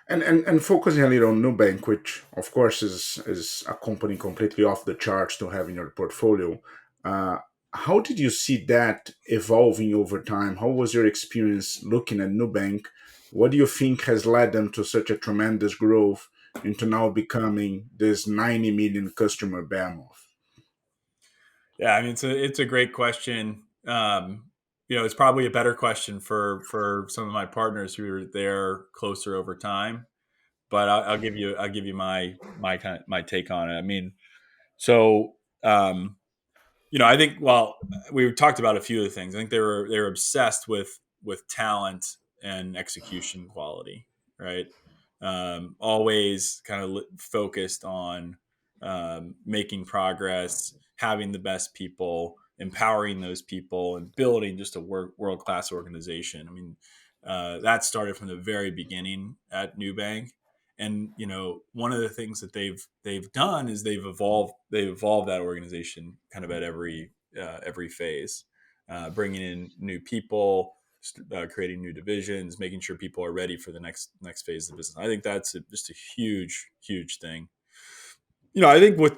[SPEAKER 2] And focusing a little on Nubank, which of course is a company completely off the charts to have in your portfolio. Uh, how did you see that evolving over time? How was your experience looking at Nubank? What do you think has led them to such a tremendous growth into now becoming this 90 million customer behemoth?
[SPEAKER 3] Yeah, I mean, it's a great question. It's probably a better question for some of my partners who are there closer over time. But I'll give you my kind of my take on it. I mean, so I think, well, we talked about a few of the things. I think they were obsessed with talent and execution quality, right? Always kind of focused on making progress, having the best people, empowering those people, and building just a world class organization. I mean, that started from the very beginning at Nubank. And one of the things that they've done is they've evolved that organization kind of at every phase, bringing in new people, creating new divisions, making sure people are ready for the next phase of the business. I think that's just a huge thing. I think with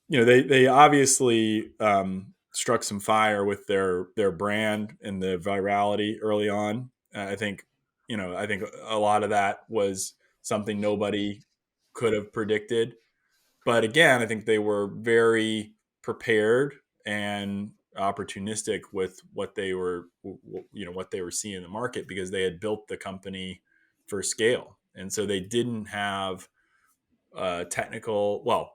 [SPEAKER 3] they obviously struck some fire with their brand and the virality early on. I think a lot of that was something nobody could have predicted. But again, I think they were very prepared and opportunistic with what they were, what they were seeing in the market, because they had built the company for scale, and so they didn't have technical. Well,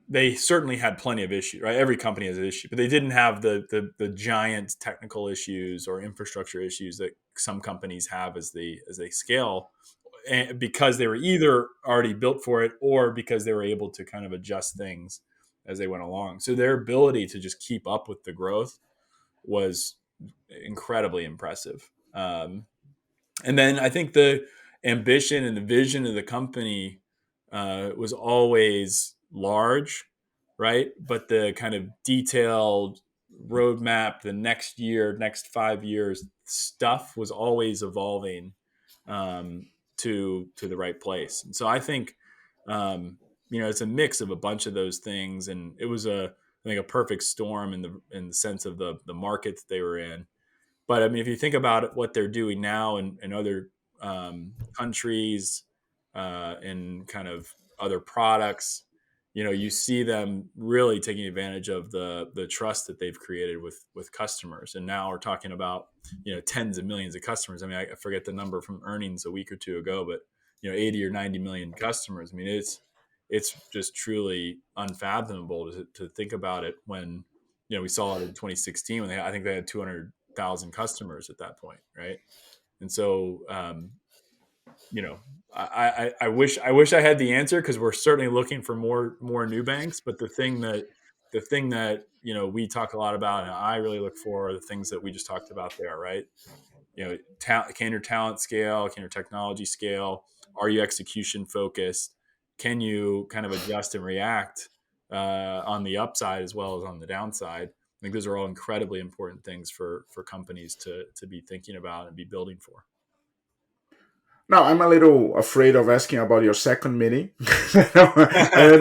[SPEAKER 3] they certainly had plenty of issues, right? Every company has an issue, but they didn't have the giant technical issues or infrastructure issues that some companies have as they scale, and because they were either already built for it or because they were able to kind of adjust things as they went along. So their ability to just keep up with the growth was incredibly impressive. And then I think the ambition and the vision of the company was always large, right? But the kind of detailed roadmap, the next year, next 5 years stuff was always evolving to the right place. And so I think it's a mix of a bunch of those things, and it was I think a perfect storm in the sense of the markets they were in. But I mean, if you think about it, what they're doing now in other countries, and kind of other products, you see them really taking advantage of the trust that they've created with customers. And now we're talking about tens of millions of customers. I mean, I forget the number from earnings a week or two ago, but 80 or 90 million customers. I mean, it's just truly unfathomable to think about it when we saw it in 2016 when I think they had 200,000 customers at that point, right? And so you know I wish I had the answer, because we're certainly looking for more new banks. But the thing that we talk a lot about and I really look for are the things that we just talked about there, right? Can your talent scale? Can your technology scale? Are you execution focused? Can you kind of adjust and react on the upside as well as on the downside? I think those are all incredibly important things for companies to be thinking about and be building for.
[SPEAKER 2] Now, I'm a little afraid of asking about your second meeting. I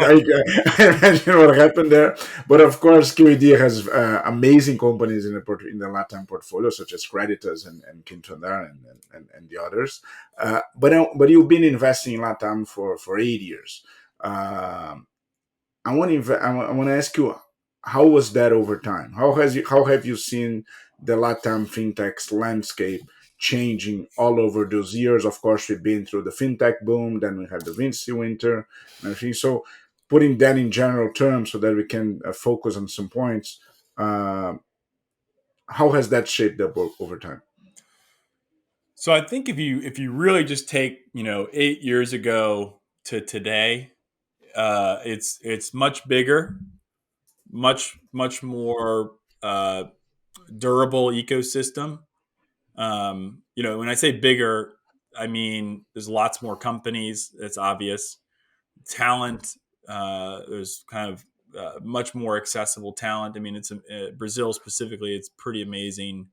[SPEAKER 2] imagine what happened there. But of course, QED has amazing companies in the LatAm portfolio, such as Creditas and Quinto Andar and the others. But you've been investing in LatAm for 8 years. I want to ask you, how was that over time? How have you seen the LatAm fintech landscape changing all over those years? Of course, we've been through the fintech boom, then we had the Vinci winter and everything. So, putting that in general terms so that we can focus on some points, uh, how has that shaped up over time?
[SPEAKER 3] So I think if you really just take 8 years ago to today, it's much bigger, much more durable ecosystem. When I say bigger, I mean there's lots more companies. It's obvious. Talent, there's kind of much more accessible talent. I mean, it's Brazil specifically. It's pretty amazing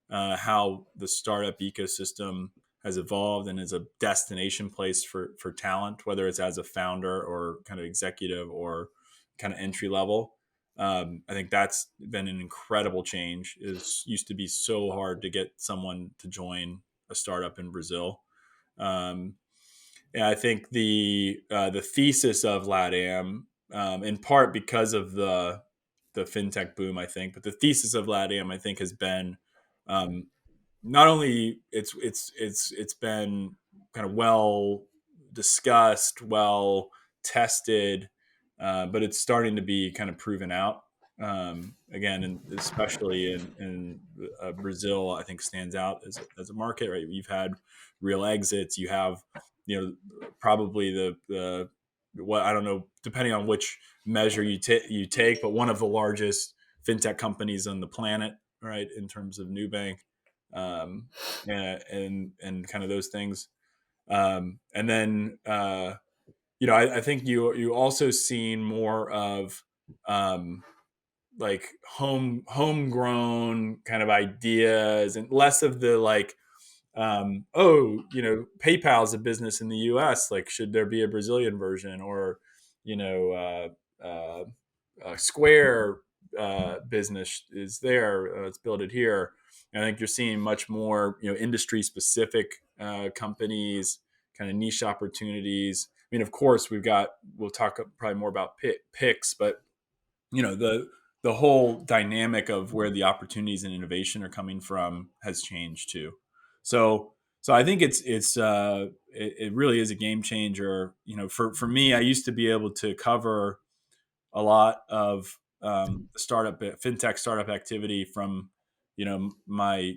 [SPEAKER 3] how the startup ecosystem has evolved and is a destination place for talent, whether it's as a founder or kind of executive or kind of entry level. I think that's been an incredible change. It used to be so hard to get someone to join a startup in Brazil. Um, and I think the thesis of LatAm, in part because of the fintech boom, I think, but the thesis of LatAm, I think, has been um, not only it's been kind of well discussed, well tested, but it's starting to be kind of proven out. Again, and especially in Brazil, I think stands out as a market. Right, you've had real exits. You have probably the what I don't know, depending on which measure you take, but one of the largest fintech companies on the planet, right, in terms of Nubank, um, and kind of those things. And then I think you also seen more of um, like homegrown kind of ideas, and less of the like, PayPal's a business in the U.S. Like, should there be a Brazilian version, or you know, Square business is there? Let's build it here. And I think you're seeing much more, industry specific companies, kind of niche opportunities. I mean, of course, we'll talk probably more about picks, but the whole dynamic of where the opportunities and innovation are coming from has changed too. So I think it really is a game changer. For me, I used to be able to cover a lot of fintech startup activity from my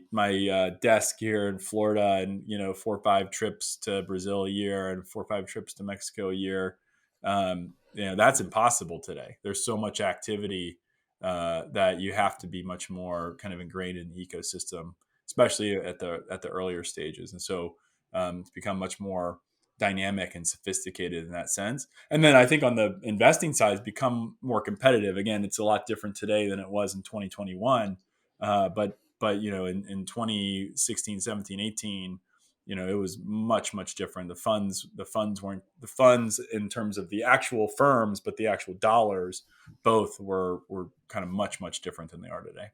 [SPEAKER 3] desk here in Florida, and 4 or 5 trips to Brazil a year and 4 or 5 trips to Mexico a year. That's impossible today. There's so much activity that you have to be much more kind of ingrained in the ecosystem, especially at the earlier stages. And so it's become much more dynamic and sophisticated in that sense. And then I think on the investing side, it's become more competitive. Again, it's a lot different today than it was in 2021. But in 2016, 17, 18, it was much different. The funds weren't the funds in terms of the actual firms, but the actual dollars both were kind of much different than they are today.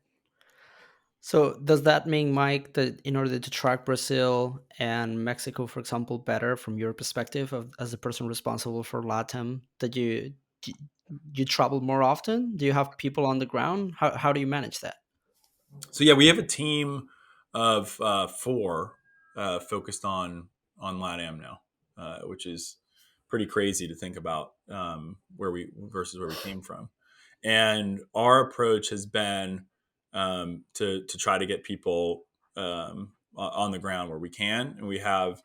[SPEAKER 1] So does that mean, Mike, that in order to track Brazil and Mexico, for example, better from your perspective as the person responsible for LatAm, that do you travel more often? Do you have people on the ground? How do you manage that?
[SPEAKER 3] So yeah, we have a team of 4 focused on LatAm now, which is pretty crazy to think about, where we versus where we came from. And our approach has been to try to get people on the ground where we can. And we have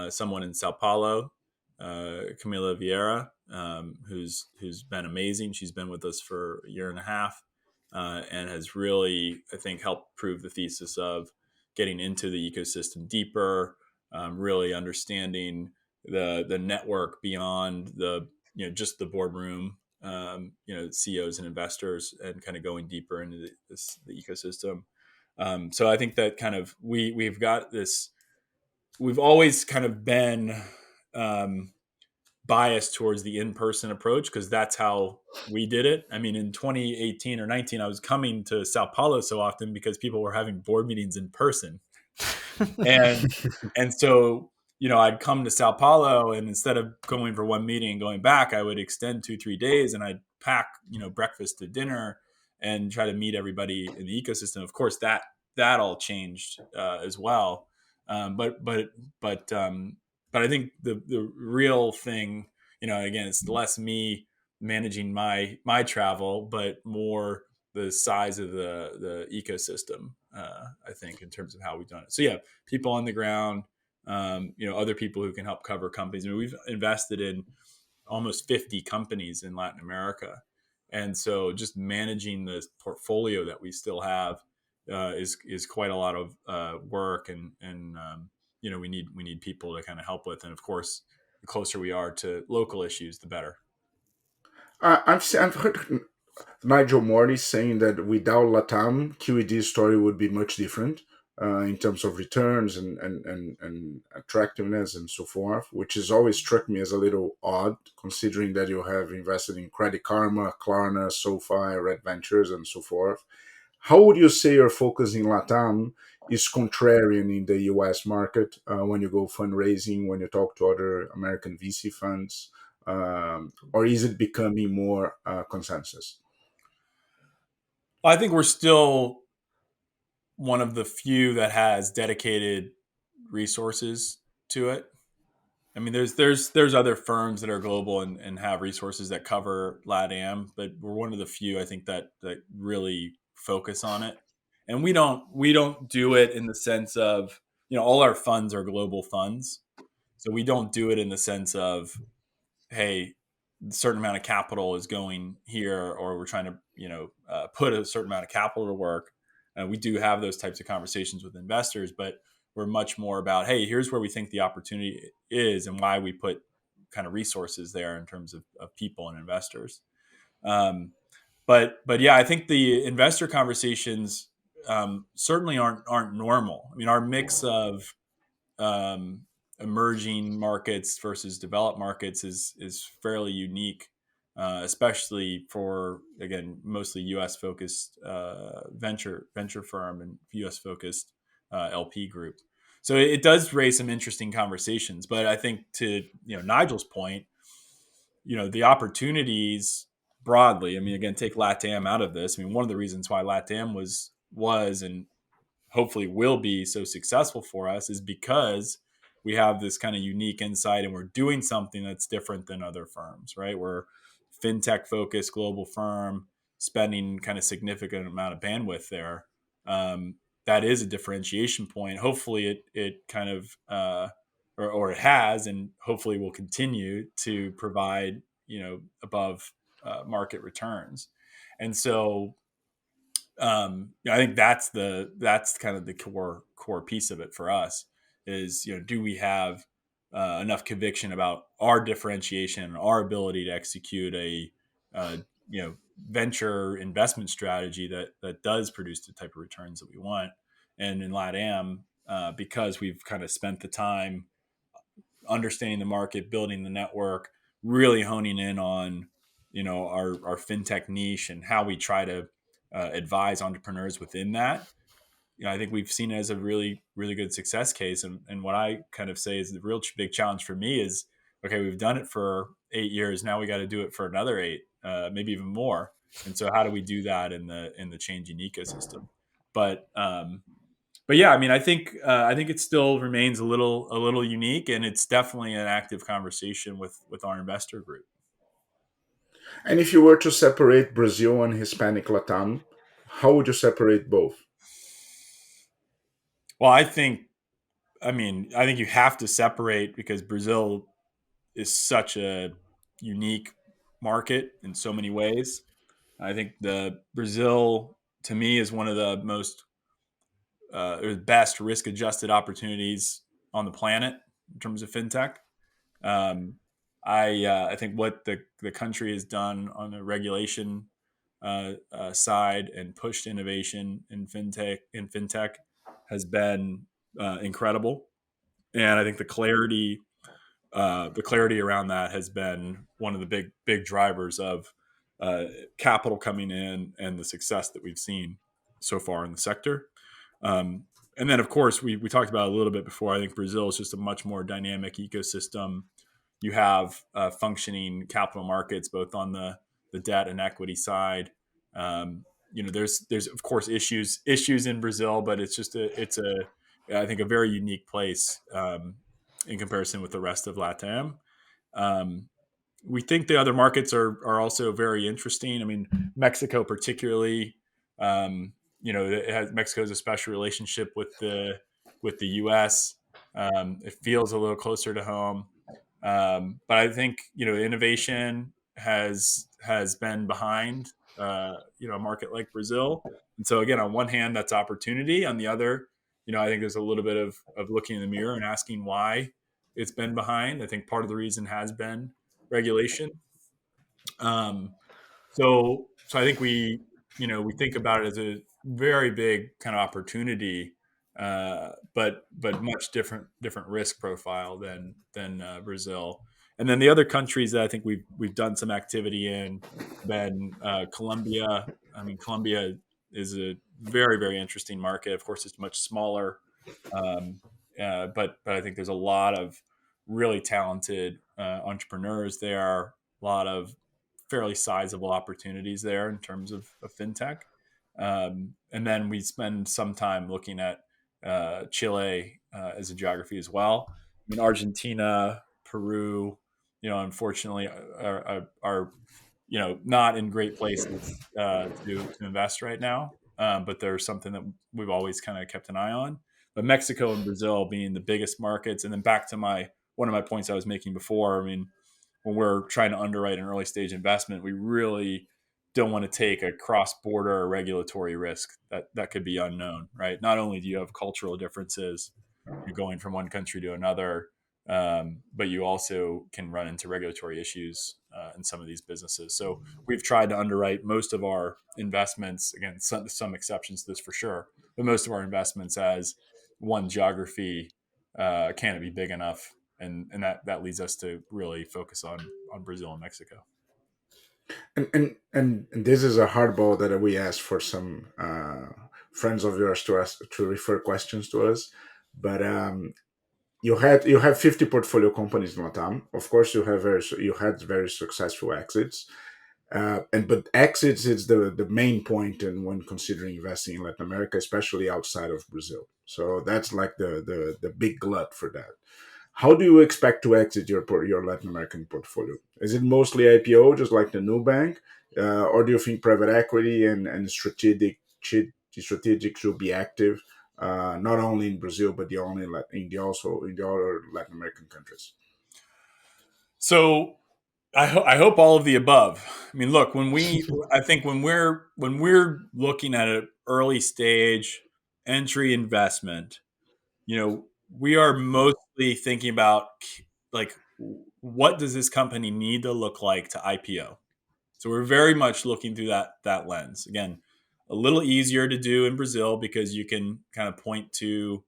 [SPEAKER 3] someone in Sao Paulo, Camila Vieira, who's been amazing. She's been with us for a year and a half, and has really, I think, helped prove the thesis of getting into the ecosystem deeper, really understanding the network beyond just the boardroom, CEOs and investors, and kind of going deeper into the ecosystem. So I think that kind of we've got this. We've always kind of been biased towards the in-person approach because that's how we did it. I mean, in 2018 or 19, I was coming to Sao Paulo so often because people were having board meetings in person. and and so I'd come to Sao Paulo, and instead of going for one meeting and going back, I would extend 2-3 days, and I'd pack breakfast to dinner and try to meet everybody in the ecosystem. Of course, that all changed as well. But I think the real thing, again, it's less me managing my travel, but more the size of the ecosystem. I think, in terms of how we've done it. So yeah, people on the ground, other people who can help cover companies. I mean, we've invested in almost 50 companies in Latin America, and so just managing the portfolio that we still have is quite a lot of work, and we need people to kind of help with. And of course, the closer we are to local issues, the better.
[SPEAKER 2] I've heard Nigel Morris saying that without LATAM, QED's story would be much different in terms of returns and attractiveness and so forth, which has always struck me as a little odd, considering that you have invested in Credit Karma, Klarna, SoFi, Red Ventures, and so forth. How would you say your focus in LATAM is contrarian in the US market when you go fundraising, when you talk to other American VC funds? Or is it becoming more consensus?
[SPEAKER 3] I think we're still one of the few that has dedicated resources to it. I mean, there's other firms that are global and have resources that cover LatAm, but we're one of the few, I think, that really focus on it. And we don't do it in the sense of, all our funds are global funds, so we don't do it in the sense of, hey, a certain amount of capital is going here, or we're trying to put a certain amount of capital to work. We do have those types of conversations with investors, but we're much more about, hey, here's where we think the opportunity is and why we put kind of resources there in terms of people and investors. but yeah, I think the investor conversations certainly aren't normal. I mean, our mix of um, emerging markets versus developed markets is fairly unique, especially for, again, mostly U.S. focused venture firm and U.S. focused LP group. So it does raise some interesting conversations. But I think, to Nigel's point, the opportunities broadly. I mean, again, take LatAm out of this. I mean, one of the reasons why LatAm was and hopefully will be so successful for us is because we have this kind of unique insight, and we're doing something that's different than other firms, right? We're fintech focused global firm, spending kind of significant amount of bandwidth there. Um, that is a differentiation point. Hopefully it kind of or it has, and hopefully will continue to provide above market returns. And so I think that's kind of the core piece of it for us is, do we have enough conviction about our differentiation and our ability to execute a uh, venture investment strategy that does produce the type of returns that we want. And in LatAm, because we've kind of spent the time understanding the market, building the network, really honing in on our fintech niche and how we try to advise entrepreneurs within that. I think we've seen it as a really really good success case. And what I kind of say is the real big challenge for me is, okay, we've done it for 8 years, now we got to do it for another 8, maybe even more. And so how do we do that in the changing ecosystem? But yeah, I mean, I think it still remains a little unique, and it's definitely an active conversation with our investor group.
[SPEAKER 2] And if you were to separate Brazil and Hispanic Latam, how would you separate both?
[SPEAKER 3] Well, I think you have to separate because Brazil is such a unique market in so many ways. I think the Brazil to me is one of the most or the best risk adjusted opportunities on the planet in terms of fintech. Um, I think what the country has done on the regulation side and pushed innovation in fintech has been incredible, and I think the clarity around that has been one of the big drivers of uh, capital coming in and the success that we've seen so far in the sector. Um, and then, of course, we talked about it a little bit before. I think Brazil is just a much more dynamic ecosystem. You have functioning capital markets, both on the debt and equity side. There's of course issues in Brazil, but it's a I think a very unique place in comparison with the rest of LatAm. Um, we think the other markets are also very interesting. I mean, Mexico particularly. Mexico has a special relationship with the U.S. It feels a little closer to home, but I think innovation has been behind a market like Brazil, and so again, on one hand, that's opportunity. On the other, I think there's a little bit of looking in the mirror and asking why it's been behind. I think part of the reason has been regulation. Um, so I think we think about it as a very big kind of opportunity, but much different risk profile than Brazil. And then the other countries that I think we've done some activity in, been Colombia. I mean, Colombia is a very very interesting market. Of course, it's much smaller, um, but I think there's a lot of really talented entrepreneurs there. A lot of fairly sizable opportunities there in terms of fintech. And then we spend some time looking at Chile as a geography as well. I mean, Argentina, Peru, unfortunately, are not in great places to invest right now. But there's something that we've always kind of kept an eye on. But Mexico and Brazil being the biggest markets, and then back to one of my points I was making before. I mean, when we're trying to underwrite an early stage investment, we really don't want to take a cross border or regulatory risk that could be unknown, right? Not only do you have cultural differences, you're going from one country to another, but you also can run into regulatory issues in some of these businesses. So we've tried to underwrite most of our investments, again, some exceptions to this for sure, but most of our investments as one geography can't be big enough. And that leads us to really focus on Brazil and Mexico.
[SPEAKER 2] And this is a hardball that we asked for some friends of yours to refer questions to us. But you have 50 portfolio companies in LatAm. Of course, you had very successful exits. But exits is the main point in when considering investing in Latin America, especially outside of Brazil. So that's like the big glut for that. How do you expect to exit your Latin American portfolio? Is it mostly IPO, just like the Nubank, or do you think private equity and strategic should be active, not only in Brazil but also in the other Latin American countries?
[SPEAKER 3] So I hope all of the above. I mean, look, I think when we're looking at an early stage entry investment, we are mostly thinking about like what does this company need to look like to IPO. So we're very much looking through that lens. Again, a little easier to do in Brazil because you can kind of point to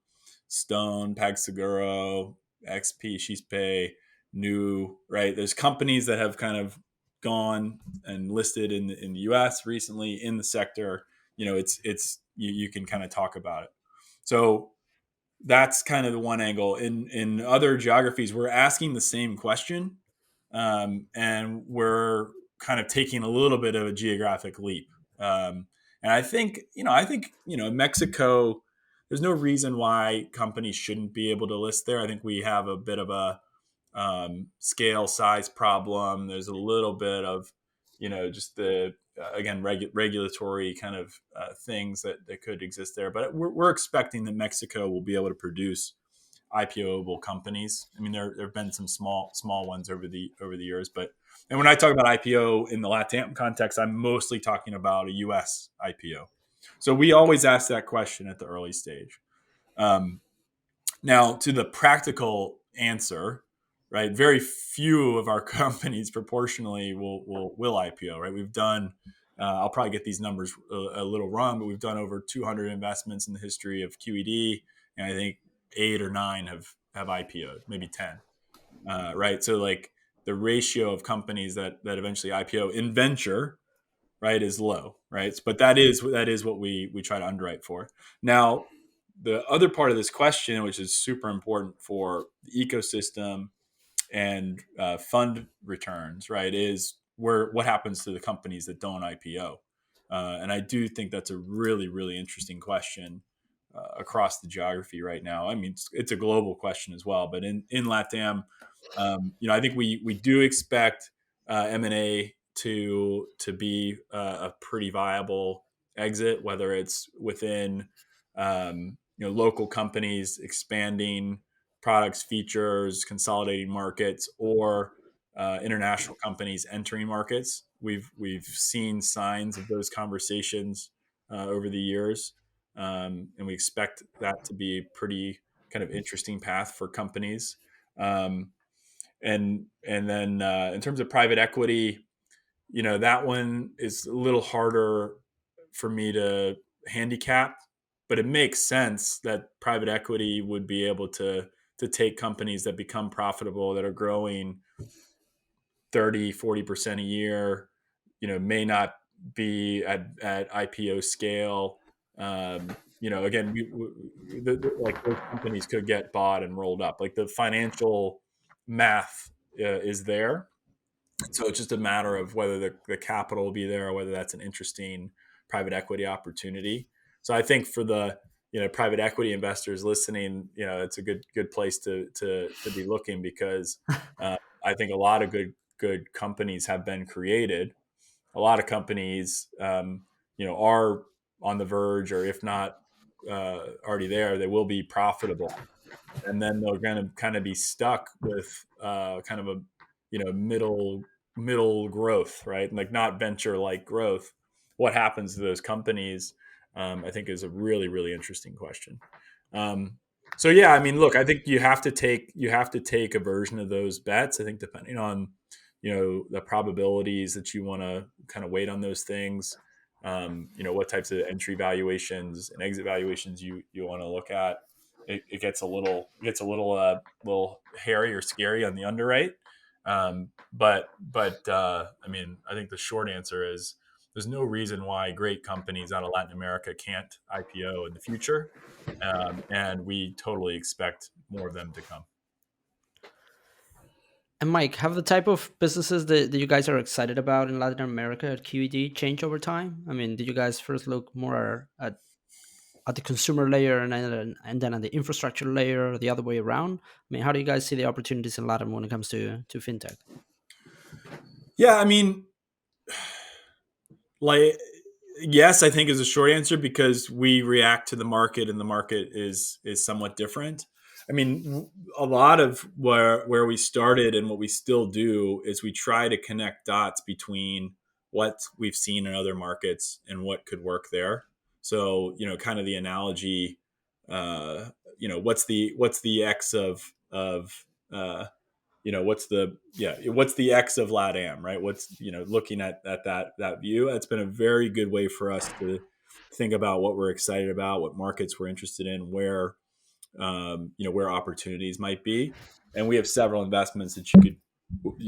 [SPEAKER 3] Stone, PagSeguro, XP, XP, New, right? There's companies that have kind of gone and listed in the US recently in the sector. It's you can kind of talk about it. So that's kind of the one angle. In other geographies, we're asking the same question, and we're kind of taking a little bit of a geographic leap. And I think Mexico. There's no reason why companies shouldn't be able to list there. I think we have a bit of a scale size problem. There's a little bit of, just the again regulatory kind of things that could exist there. But we're expecting that Mexico will be able to produce IPOable companies. I mean, there have been some small ones over the years, but and when I talk about IPO in the LatAm context, I'm mostly talking about a US IPO. So we always ask that question at the early stage. Um, Now, to the practical answer, right? Very few of our companies proportionally will IPO, right? We've done. I'll probably get these numbers a little wrong, but we've done over 200 investments in the history of QED, and I think 8 or 9 have IPO'd, maybe 10, right? So like the ratio of companies that eventually IPO in venture, right, is low, right? But that is what we try to underwrite for. Now, the other part of this question, which is super important for the ecosystem and fund returns, right, is what happens to the companies that don't IPO. And I do think that's a really, really interesting question across the geography right now. I mean, it's a global question as well, but in LatAm, I think we do expect M&A to be a pretty viable exit, whether it's within local companies expanding products, features, consolidating markets, or international companies entering markets. We've seen signs of those conversations over the years, and we expect that to be a pretty kind of interesting path for companies. And then in terms of private equity, that one is a little harder for me to handicap, but it makes sense that private equity would be able to take companies that become profitable, that are growing 30-40% a year, may not be at IPO scale. Again, like those companies could get bought and rolled up. Like the financial math is there, so it's just a matter of whether the capital will be there or whether that's an interesting private equity opportunity. So I think for the private equity investors listening, it's a good place to be looking, because I think a lot of good companies have been created. A lot of companies, are on the verge, or if not already there, they will be profitable, and then they're going to kind of be stuck with kind of a middle growth, right? Like not venture like growth. What happens to those companies? I think is a really, really interesting question. Um, So yeah, I mean, look, I think you have to take a version of those bets. I think depending on the probabilities that you want to kind of weight on those things, what types of entry valuations and exit valuations you want to look at. It gets a little hairy or scary on the underwrite. But I mean, I think the short answer is there's no reason why great companies out of Latin America can't IPO in the future, and we totally expect more of them to come.
[SPEAKER 1] And Mike, have the type of businesses that you guys are excited about in Latin America at QED changed over time? I mean, did you guys first look more at the consumer layer and then at the infrastructure layer, or the other way around? I mean, how do you guys see the opportunities in Latin when it comes to fintech?
[SPEAKER 3] Yeah, I mean, like, yes, I think is a short answer because we react to the market, and the market is somewhat different. I mean, a lot of where we started and what we still do is we try to connect dots between what we've seen in other markets and what could work there. So, kind of the analogy, what's the x of what's the X of LatAm, right? What's looking at that view. It's been a very good way for us to think about what we're excited about, what markets we're interested in, where opportunities might be. And we have several investments that you could.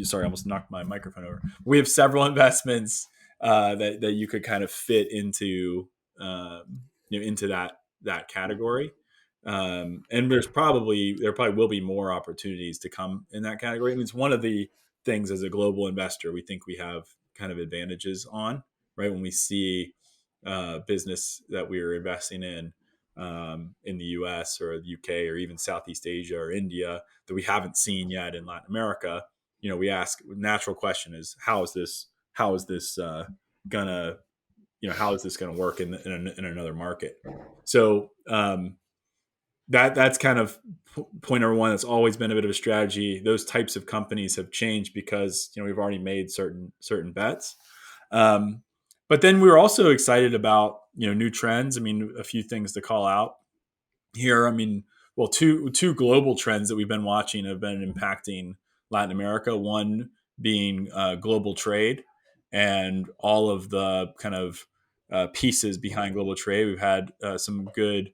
[SPEAKER 3] Sorry, I almost knocked my microphone over. We have several investments that you could kind of fit into that category. And there probably will be more opportunities to come in that category. I mean, it's one of the things as a global investor we think we have kind of advantages on, right? When we see business that we are investing in the US or the UK or even Southeast Asia or India that we haven't seen yet in Latin America, we ask natural question is gonna how is this gonna work in another market? So that's kind of point number one. That's always been a bit of a strategy. Those types of companies have changed because we've already made certain bets. Um, but then we were also excited about new trends. I mean, a few things to call out here. I mean, well, two global trends that we've been watching have been impacting Latin America. One being global trade and all of the kind of pieces behind global trade. We've had some good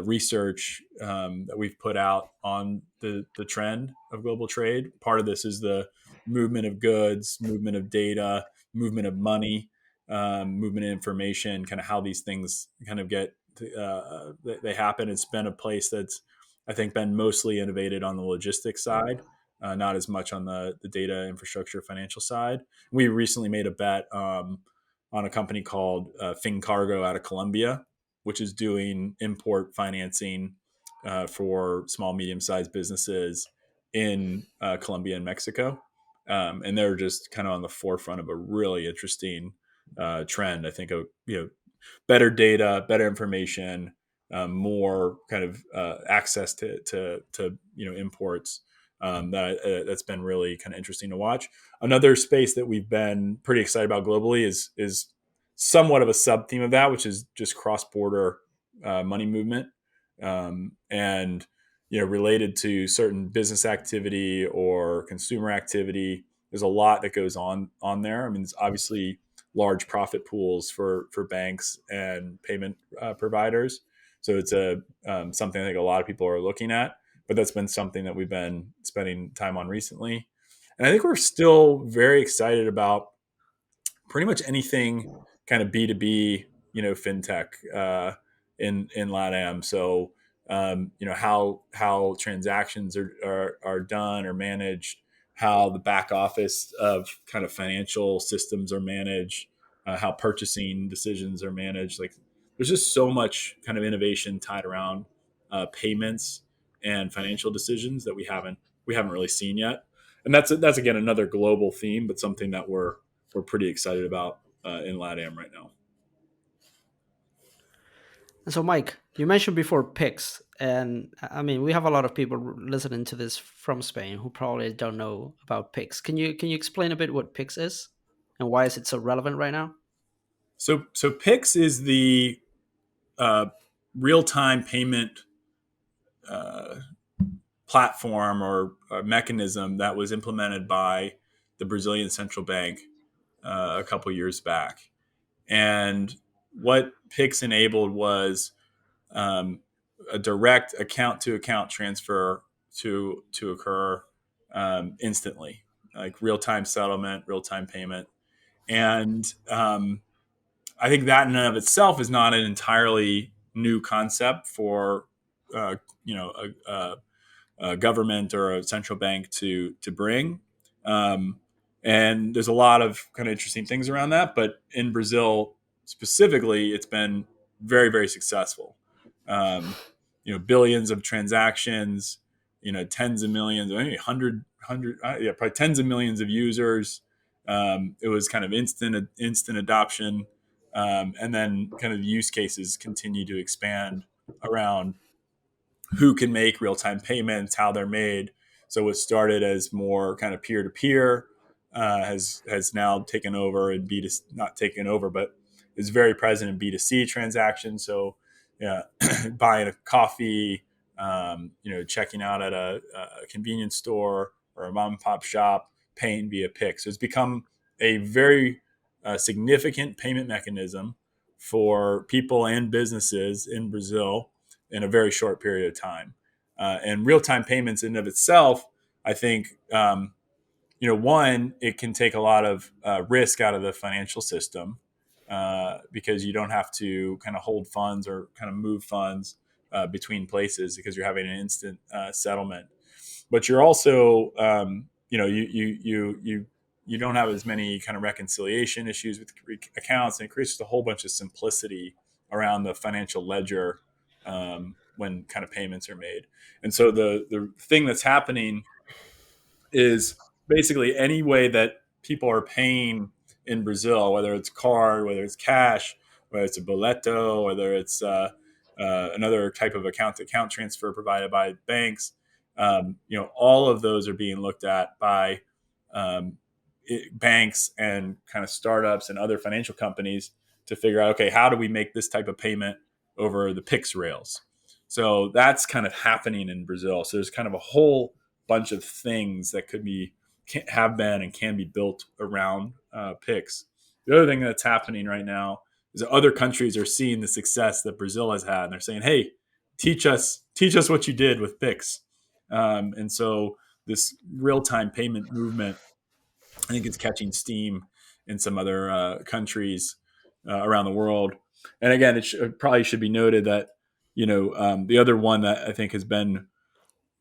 [SPEAKER 3] research that we've put out on the trend of global trade. Part of this is the movement of goods, movement of data, movement of money, movement of information, kind of how these things kind of they happen. It's been a place that's I think been mostly innovated on the logistics side, not as much on the data infrastructure financial side. We recently made a bet on a company called FinCargo out of Colombia, which is doing import financing for small medium sized businesses in Colombia and Mexico. And they're just kind of on the forefront of a really interesting trend. I think of better data, better information, more kind of access to imports. That's been really kind of interesting to watch. Another space that we've been pretty excited about globally is somewhat of a sub theme of that, which is just cross border money movement, and related to certain business activity or consumer activity. There's a lot that goes on there. I mean, it's obviously large profit pools for banks and payment providers. So it's something I think a lot of people are looking at, but that's been something that we've been spending time on recently. And I think we're still very excited about pretty much anything kind of B2B, fintech in LatAm. So how transactions are done or managed, how the back office of kind of financial systems are managed, how purchasing decisions are managed. Like there's just so much kind of innovation tied around payments and financial decisions that we haven't really seen yet. And that's again another global theme, but something that we're pretty excited about in LatAm right now.
[SPEAKER 1] And so, Mike, you mentioned before Pix, and I mean, we have a lot of people listening to this from Spain who probably don't know about Pix. Can you explain a bit what Pix is, and why is it so relevant right now?
[SPEAKER 3] So Pix is the uh, real time payment platform or mechanism that was implemented by the Brazilian central bank a couple years back. And what PIX enabled was um, a direct account-to-account transfer to occur instantly, like real-time settlement, real-time payment. And I think that in and of itself is not an entirely new concept for uh, you know a government or a central bank to bring. Um, and there's a lot of kind of interesting things around that. But in Brazil specifically, it's been very, very successful. Um, billions of transactions, tens of millions, maybe yeah, probably tens of millions of users. It was kind of instant adoption. And then kind of use cases continue to expand around who can make real time payments, how they're made. So what started as more kind of peer to peer has now taken over and not taken over, but is very present in B2C transactions. So yeah, buying a coffee, checking out at a convenience store or a mom and pop shop, paying via Pix. So it's become a very significant payment mechanism for people and businesses in Brazil in a very short period of time. And real time payments in and of itself, I think, one, it can take a lot of risk out of the financial system because you don't have to kind of hold funds or kind of move funds between places because you're having an instant settlement. But you're also, you don't have as many kind of reconciliation issues with accounts, and it creates just a whole bunch of simplicity around the financial ledger when kind of payments are made. And so the thing that's happening is basically any way that people are paying in Brazil, whether it's card, whether it's cash, whether it's a boleto, whether it's another type of account-to-account transfer provided by banks. All of those are being looked at by um, banks and kind of startups and other financial companies to figure out, okay, how do we make this type of payment over the Pix rails? So that's kind of happening in Brazil. So there's kind of a whole bunch of things that have been and can be built around Pix. The other thing that's happening right now is that other countries are seeing the success that Brazil has had, and they're saying, "Hey, teach us what you did with Pix." And so this real time payment movement, I think, it's catching steam in some other countries around the world. And again, it probably should be noted that the other one that I think has been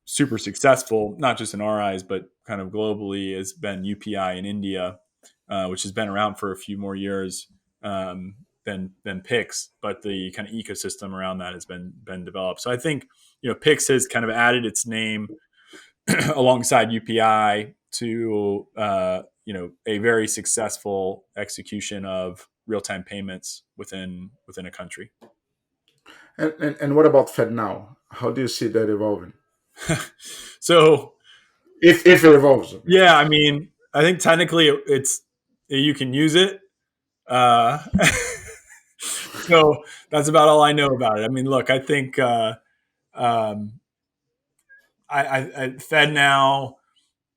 [SPEAKER 3] super successful, not just in our eyes, but kind of globally, has been UPI in India, which has been around for a few more years than Pix, but the kind of ecosystem around that has been developed. So I think Pix has kind of added its name alongside UPI to a very successful execution of real time payments within a country.
[SPEAKER 2] And what about FedNow? How do you see that evolving?
[SPEAKER 3] So
[SPEAKER 2] If it evolves.
[SPEAKER 3] yeah, I mean, I think technically it's you can use it. Uh, so that's about all I know about it. I mean, look, I think um, I FedNow,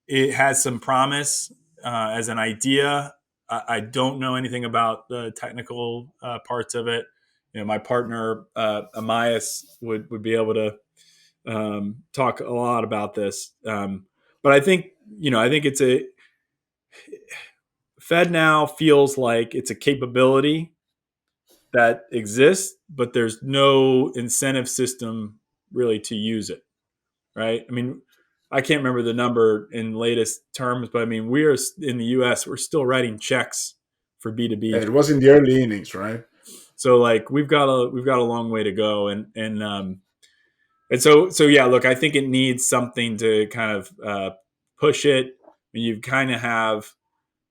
[SPEAKER 3] it has some promise as an idea. I don't know anything about the technical parts of it. My partner Amias would be able to talk a lot about this. But I think it's a FedNow feels like it's a capability that exists, but there's no incentive system really to use it, right? I mean, I can't remember the number in latest terms, but I mean, we're in the U.S. We're still writing checks for B2B.
[SPEAKER 2] Yeah, it was in the early innings, right?
[SPEAKER 3] So like we've got a long way to go, and so yeah. Look, I think it needs something to kind of push it. I mean, you kind of have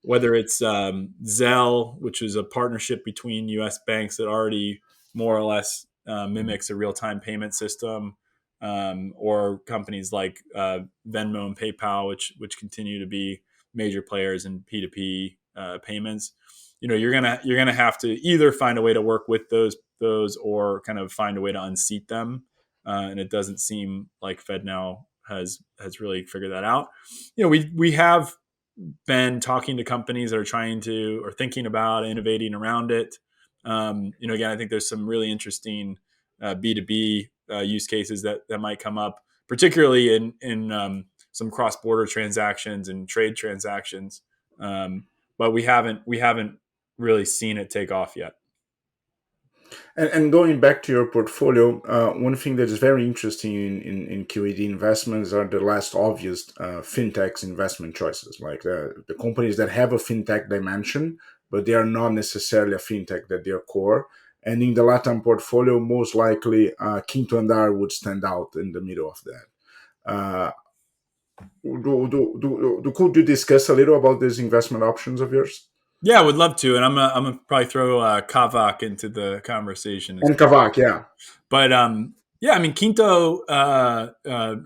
[SPEAKER 3] whether it's Zelle, which is a partnership between U.S. banks that already more or less mimics a real-time payment system, or companies like Venmo and PayPal, which continue to be major players in P2P payments. You're gonna have to either find a way to work with those or kind of find a way to unseat them and it doesn't seem like FedNow has really figured that out. We have been talking to companies that are trying to or thinking about innovating around it. Again, I think there's some really interesting B2B use cases that might come up, particularly in some cross border transactions and trade transactions. But we haven't really seen it take off yet.
[SPEAKER 2] And going back to your portfolio, one thing that is very interesting in QED investments are the less obvious fintechs investment choices, like the companies that have a fintech dimension, but they are not necessarily a fintech that they are core. And in the LatAm portfolio, most likely Quinto Andar would stand out in the middle of that. Could you discuss a little about these investment options of yours?
[SPEAKER 3] Yeah, I would love to, and I'm gonna probably throw Kavak into the conversation as
[SPEAKER 2] And
[SPEAKER 3] well.
[SPEAKER 2] Kavak, yeah.
[SPEAKER 3] But yeah, I mean, Quinto,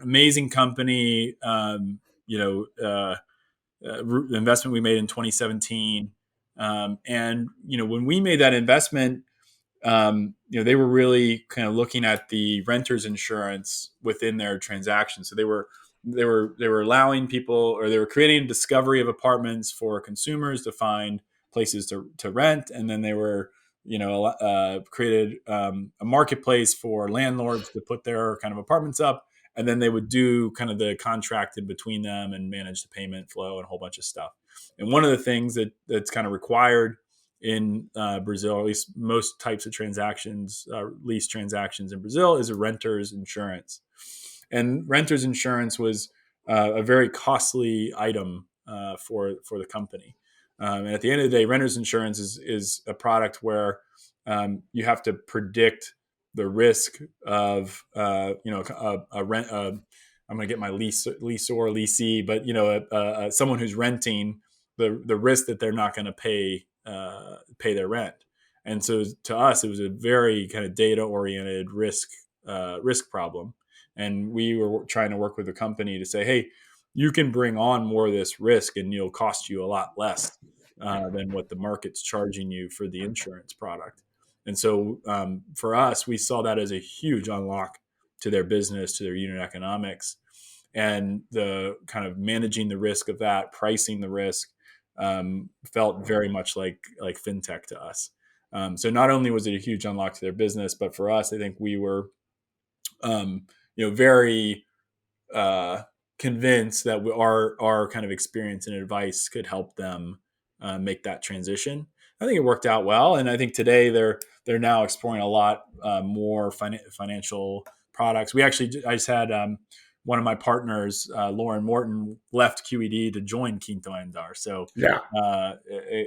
[SPEAKER 3] amazing company. The investment we made in 2017, and when we made that investment, they were really kind of looking at the renters insurance within their transactions. So they were allowing people, or they were creating a discovery of apartments for consumers to find places to rent, and then they were created a marketplace for landlords to put their kind of apartments up, and then they would do kind of the contract in between them and manage the payment flow and a whole bunch of stuff. And one of the things that's kind of required in Brazil, or at least most types of transactions, lease transactions in Brazil, is a renter's insurance. And renter's insurance was a very costly item for the company. And at the end of the day, renter's insurance is a product where you have to predict the risk of a rent. I'm going to get my leasee, but someone who's renting, the risk that they're not going to pay their rent. And so to us, it was a very kind of data oriented risk problem. And we were trying to work with the company to say, hey, you can bring on more of this risk and it'll cost you a lot less than what the market's charging you for the insurance product. And so for us, we saw that as a huge unlock to their business, to their unit economics, and the kind of managing the risk of that, pricing the risk, felt very much like fintech to us. So not only was it a huge unlock to their business, but for us, I think we were, very convinced that our kind of experience and advice could help them make that transition. I think it worked out well, and I think today they're now exploring a lot more financial products. I just had one of my partners, Lauren Morton, left QED to join Quinto Andar. So
[SPEAKER 2] Yeah.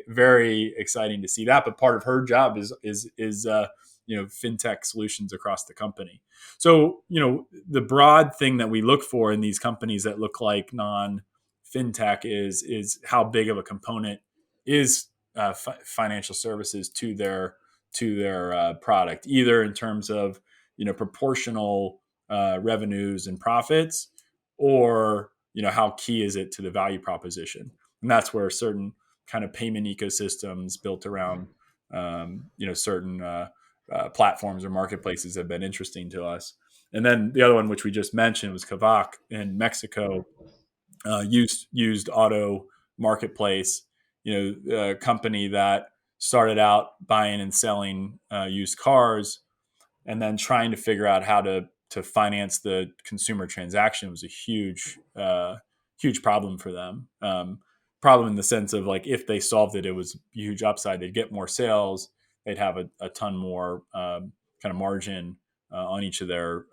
[SPEAKER 3] very exciting to see that. But part of her job is fintech solutions across the company. So the broad thing that we look for in these companies that look like non fintech is how big of a component is financial services to their product, either in terms of proportional revenues and profits, or how key is it to the value proposition. And that's where certain kind of payment ecosystems built around certain platforms or marketplaces have been interesting to us. And then the other one, which we just mentioned, was Kavak in Mexico, used auto marketplace, a company that started out buying and selling used cars, and then trying to figure out how to finance the consumer transaction was a huge problem for them. Problem in the sense of, like, if they solved it, it was a huge upside. They'd get more sales. They'd have a ton more kind of margin on each of their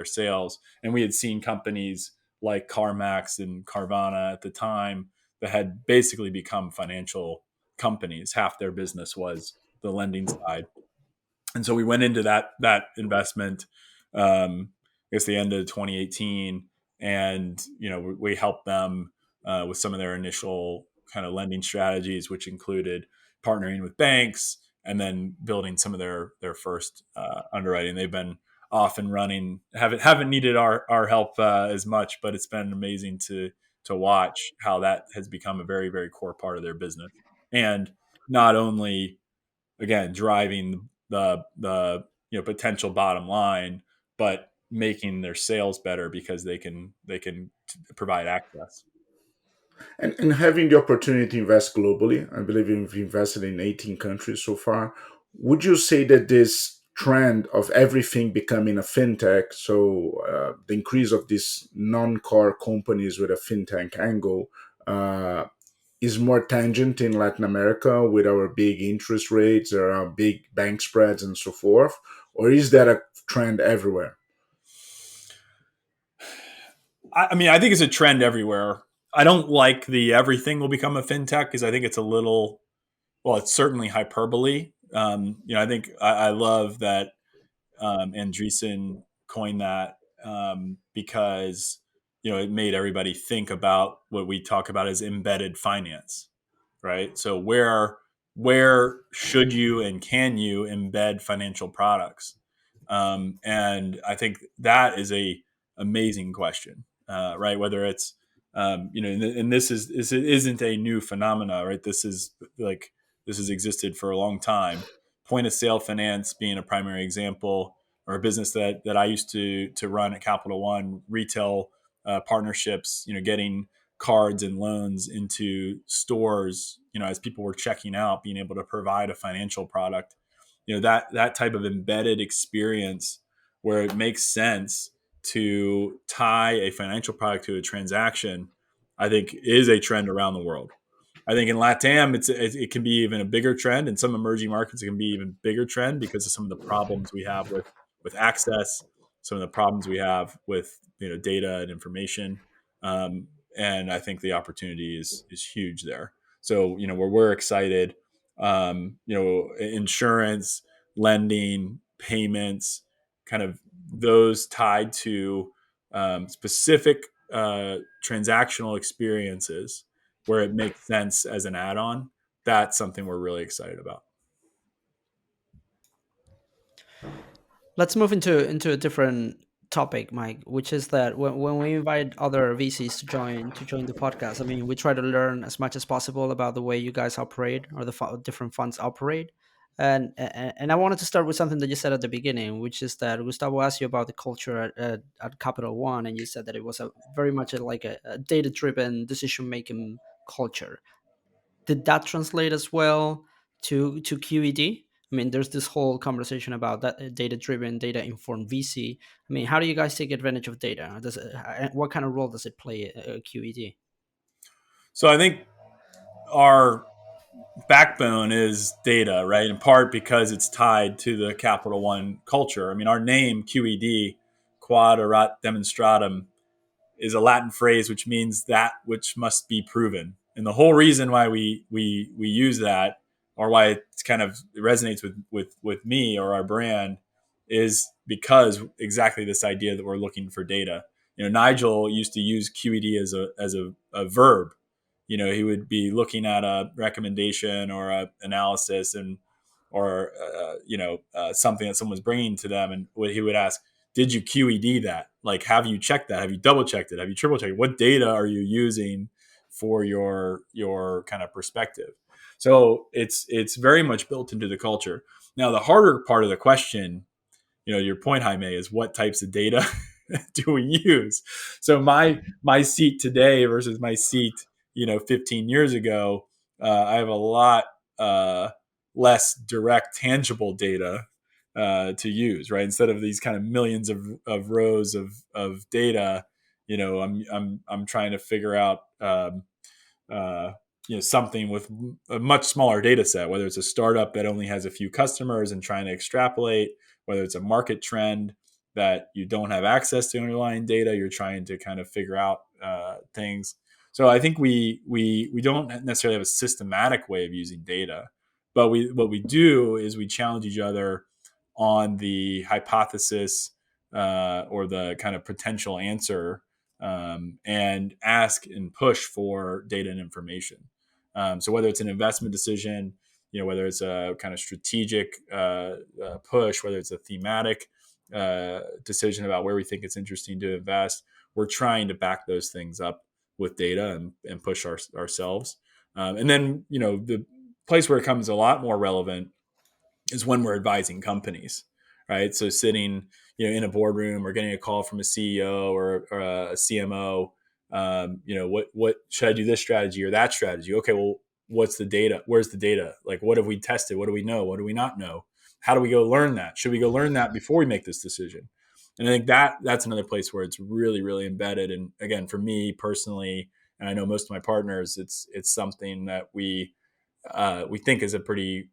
[SPEAKER 3] sales. And we had seen companies like CarMax and Carvana at the time that had basically become financial companies. Half their business was the lending side. And so we went into that investment, I guess the end of 2018, and we helped them with some of their initial kind of lending strategies, which included partnering with banks and then building some of their first underwriting. They've been off and running, haven't needed our help as much, but it's been amazing to watch how that has become a very, very core part of their business. And not only, again, driving the potential bottom line, but making their sales better because they can provide access.
[SPEAKER 2] And having the opportunity to invest globally, I believe you've invested in 18 countries so far. Would you say that this trend of everything becoming a fintech, so the increase of these non-core companies with a fintech angle, uh, is more tangent in Latin America with our big interest rates or our big bank spreads and so forth? Or is that a trend everywhere?
[SPEAKER 3] I mean, I think it's a trend everywhere. I don't like the everything will become a fintech because I think it's a little, well, it's certainly hyperbole. I think I love that Andreessen coined that because it made everybody think about what we talk about as embedded finance, right? So where should you and can you embed financial products? And I think that is a amazing question, right? Whether it's and this isn't a new phenomena, right? This has existed for a long time. Point of sale finance being a primary example, or a business that I used to run at Capital One, retail partnerships, getting cards and loans into stores, as people were checking out, being able to provide a financial product, that type of embedded experience where it makes sense to tie a financial product to a transaction, I think is a trend around the world. I think in LatAm, it can be even a bigger trend. In some emerging markets, it can be even bigger trend because of some of the problems we have with access, some of the problems we have with data and information, um, and I think the opportunity is huge there. So where we're excited, insurance, lending, payments, kind of those tied to specific transactional experiences where it makes sense as an add-on. That's something we're really excited about.
[SPEAKER 1] Let's move into a different topic, Mike, which is that when we invite other VCs to join the podcast, I mean, we try to learn as much as possible about the way you guys operate or the different funds operate. And I wanted to start with something that you said at the beginning, which is that Gustavo asked you about the culture at Capital One, and you said that it was a very much like a data driven decision making culture. Did that translate as well to QED? I mean, there's this whole conversation about that data driven, data informed VC. I mean, how do you guys take advantage of data? What kind of role does it play at QED?
[SPEAKER 3] So I think our backbone is data, right? In part because it's tied to the Capital One culture. I mean, our name QED, Quod Erat Demonstratum, is a Latin phrase which means that which must be proven. And the whole reason why we use that, or why it kind of resonates with me or our brand, is because exactly this idea that we're looking for data. Nigel used to use QED as a verb. He would be looking at a recommendation or a analysis or something that someone was bringing to them, and he would ask, did you QED that? Like, have you checked that? Have you double checked it? Have you triple checked it? What data are you using for your kind of perspective? So it's very much built into the culture. Now, the harder part of the question, your point, Jaime, is what types of data do we use? So my seat today versus my seat, 15 years ago, I have a lot less direct, tangible data to use, right? Instead of these kind of millions of rows of data, I'm trying to figure out uh, something with a much smaller data set, whether it's a startup that only has a few customers and trying to extrapolate, whether it's a market trend that you don't have access to underlying data, you're trying to kind of figure out things. So I think we don't necessarily have a systematic way of using data, but what we do is we challenge each other on the hypothesis or the kind of potential answer, and ask and push for data and information. So whether it's an investment decision, whether it's a kind of strategic push, whether it's a thematic decision about where we think it's interesting to invest, we're trying to back those things up with data and push ourselves. And then, the place where it becomes a lot more relevant is when we're advising companies, right? So sitting, in a boardroom or getting a call from a CEO or a CMO, what should I do, this strategy or that strategy? Okay, well, what's the data? Where's the data? Like, what have we tested? What do we know? What do we not know? How do we go learn that? Should we go learn that before we make this decision? And I think that's another place where it's really, really embedded. And again, for me personally, and I know most of my partners, it's something that we think is a pretty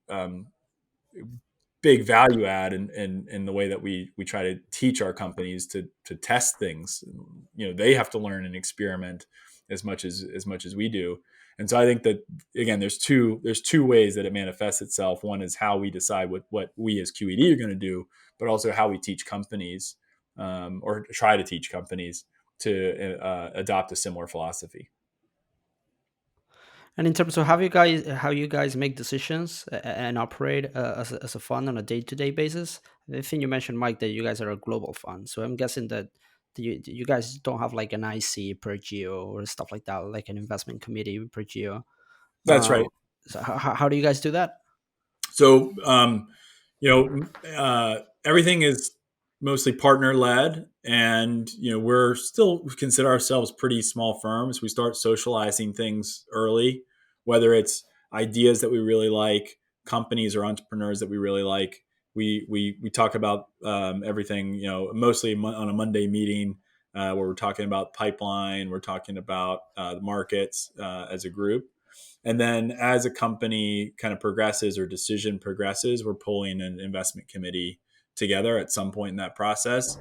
[SPEAKER 3] big value add in the way that we try to teach our companies to test things. They have to learn and experiment as much as we do. And so I think that, again, there's two ways that it manifests itself. One is how we decide what we as QED are going to do, but also how we teach companies, or try to teach companies to adopt a similar philosophy.
[SPEAKER 1] And in terms of how you guys make decisions and operate as a fund on a day-to-day basis, I think you mentioned, Mike, that you guys are a global fund. So I'm guessing that you guys don't have like an IC per geo or stuff like that, like an investment committee per geo.
[SPEAKER 3] That's
[SPEAKER 1] Uh,
[SPEAKER 3] right.
[SPEAKER 1] so how do you guys do that?
[SPEAKER 3] So, everything is mostly partner led, and we're still consider ourselves pretty small firms. We start socializing things early, whether it's ideas that we really like, companies or entrepreneurs that we really like. We talk about everything, mostly on a Monday meeting, where we're talking about pipeline, we're talking about the markets as a group. And then as a company kind of progresses or decision progresses, we're pulling an investment committee together at some point in that process.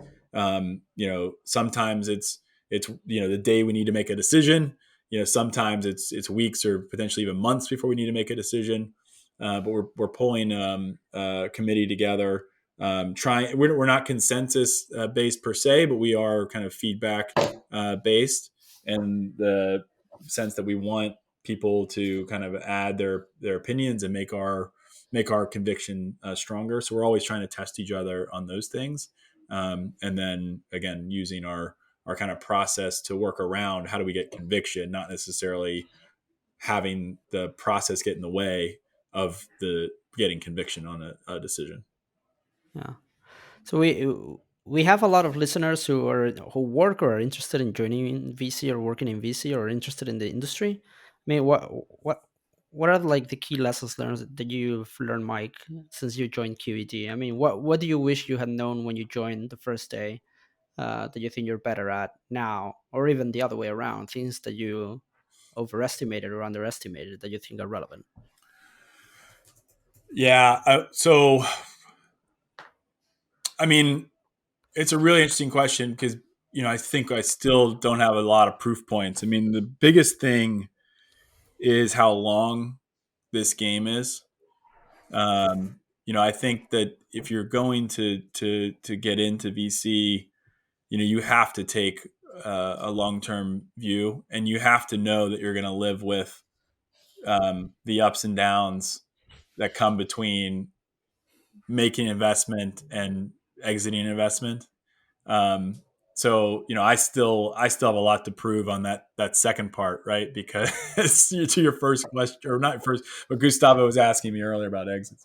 [SPEAKER 3] Sometimes it's the day we need to make a decision. Sometimes it's weeks or potentially even months before we need to make a decision. But we're pulling a committee together. Trying we're not consensus based per se, but we are kind of feedback based, in the sense that we want people to kind of add their opinions and make our conviction stronger. So we're always trying to test each other on those things, and then again using our kind of process to work around how do we get conviction, not necessarily having the process get in the way of the getting conviction on a decision.
[SPEAKER 1] Yeah. So we have a lot of listeners who work or are interested in joining in VC or working in VC or interested in the industry. I mean, what are like the key lessons learned that you've learned, Mike, since you joined QED? I mean, what do you wish you had known when you joined the first day, that you think you're better at now, or even the other way around, things that you overestimated or underestimated that you think are relevant?
[SPEAKER 3] Yeah. So, I mean, it's a really interesting question because, I think I still don't have a lot of proof points. I mean, the biggest thing is how long this game is. I think that if you're going to get into VC, you have to take a long term view, and you have to know that you're going to live with the ups and downs that come between making investment and exiting investment. Um, so I still have a lot to prove on that second part, right? Because to your first question, or not first, but Gustavo was asking me earlier about exits.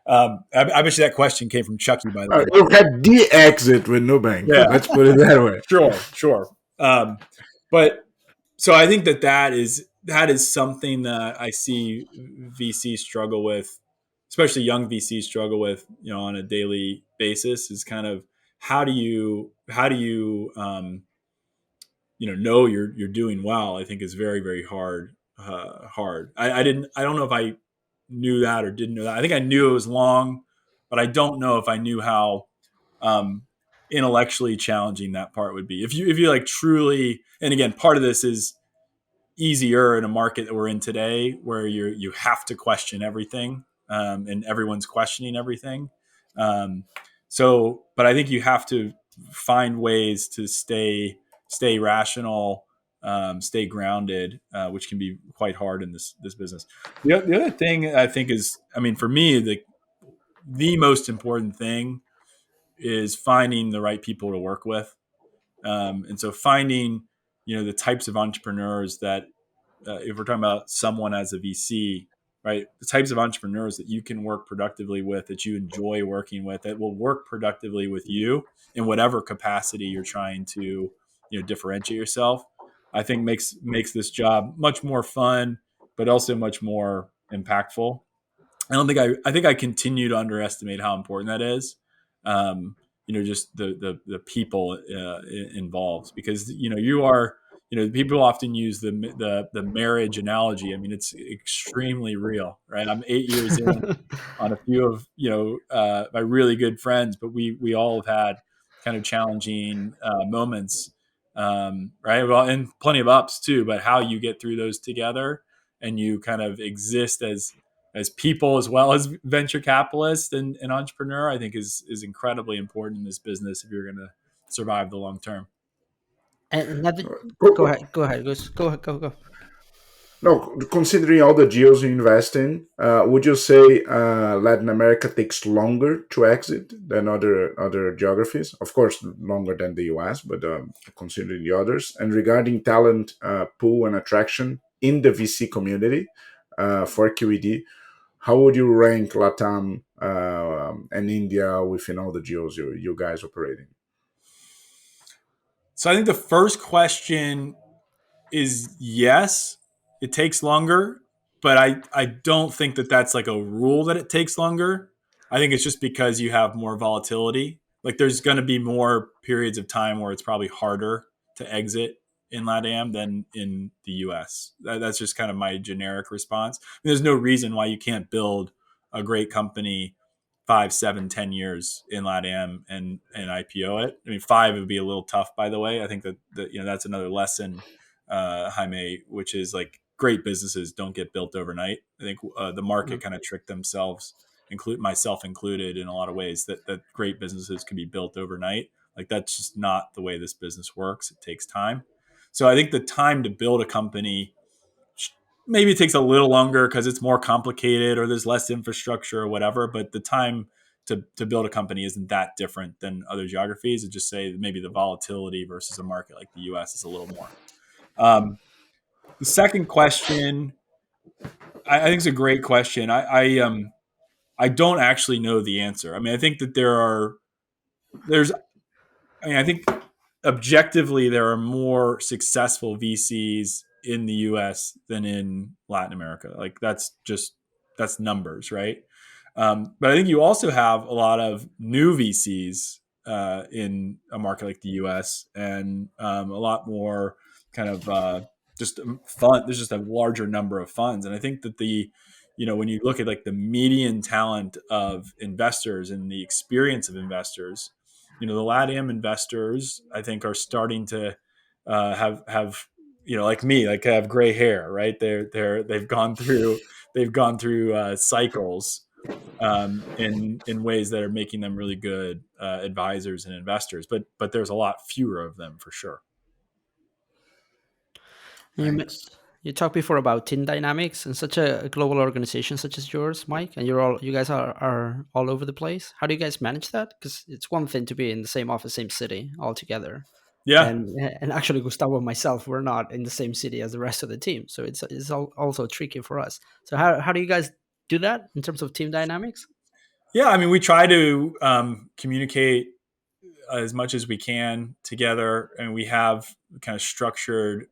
[SPEAKER 3] I bet you that question came from Chucky, by the way.
[SPEAKER 2] You had the exit with Nubank.
[SPEAKER 3] Yeah,
[SPEAKER 2] Let's put it that way.
[SPEAKER 3] sure. But so I think that is something that I see VCs struggle with, especially young VCs struggle with, on a daily basis. Is kind of how do you know you're doing well. I think is very, very hard. Hard. I don't know if I knew that or didn't know that. I think I knew it was long, but I don't know if I knew how um, intellectually challenging that part would be. If you like truly, and again, part of this is easier in a market that we're in today, where you have to question everything, and everyone's questioning everything. Um, but I think you have to find ways to stay rational, stay grounded, which can be quite hard in this business. The other thing I think is, I mean, for me, the most important thing is finding the right people to work with. And so finding, the types of entrepreneurs that, if we're talking about someone as a VC, right? The types of entrepreneurs that you can work productively with, that you enjoy working with, that will work productively with you in whatever capacity you're trying to, differentiate yourself. I think makes this job much more fun, but also much more impactful. I think I continue to underestimate how important that is. Just the people involved, because you are, people often use the marriage analogy. I mean, it's extremely real, right? I'm 8 years in on a few of my really good friends, but we all have had kind of challenging moments, right? Well, and plenty of ups too. But how you get through those together, and you kind of exist as people as well as venture capitalists and entrepreneur, I think is incredibly important in this business if you're going to survive the long term.
[SPEAKER 1] And now go
[SPEAKER 2] Co-
[SPEAKER 1] ahead, go ahead, go.
[SPEAKER 2] No, considering all the geos you invest in, would you say Latin America takes longer to exit than other geographies? Of course, longer than the US, but considering the others. And regarding talent pool and attraction in the VC community for QED, how would you rank LatAm and India within all the geos you guys operate in?
[SPEAKER 3] So I think the first question is yes, it takes longer, but I don't think that that's like a rule that it takes longer. I think it's just because you have more volatility. Like there's going to be more periods of time where it's probably harder to exit in LatAm than in the US. That's just kind of my generic response. There's no reason why you can't build a great company 5, 7, 10 years in LatAm and IPO it. I mean, 5 would be a little tough, by the way. I think that that's another lesson, Jaime, which is like great businesses don't get built overnight. I think the market kind of tricked themselves, include myself included, in a lot of ways that great businesses can be built overnight. Like that's just not the way this business works. It takes time. So I think the time to build a company, maybe it takes a little longer because it's more complicated or there's less infrastructure or whatever, but the time to build a company isn't that different than other geographies. It just say maybe the volatility versus a market like the US is a little more. um, the second question, I think, is a great question. I don't actually know the answer. I mean, I think that there's I mean, I think objectively there are more successful VCs in the US than in Latin America. Like that's numbers, right? But I think you also have a lot of new VCs in a market like the US, and a lot more kind of just fun. There's just a larger number of funds, and I think that when you look at like the median talent of investors and the experience of investors, the LatAm investors, I think, are starting to have like me, like have gray hair, right? They've gone through cycles in ways that are making them really good advisors and investors. But there's a lot fewer of them for sure.
[SPEAKER 1] You me-
[SPEAKER 2] Thanks.
[SPEAKER 1] you talked before about team dynamics in such a global organization such as yours, Mike, and you guys are all over the place. How do you guys manage that? Because it's one thing to be in the same office, same city, all together,
[SPEAKER 3] Yeah,
[SPEAKER 1] and actually Gustavo and myself, we're not in the same city as the rest of the team, so also tricky for us. So how do you guys do that in terms of team dynamics?
[SPEAKER 3] yeah. I mean, we try to communicate as much as we can together, and we have kind of structured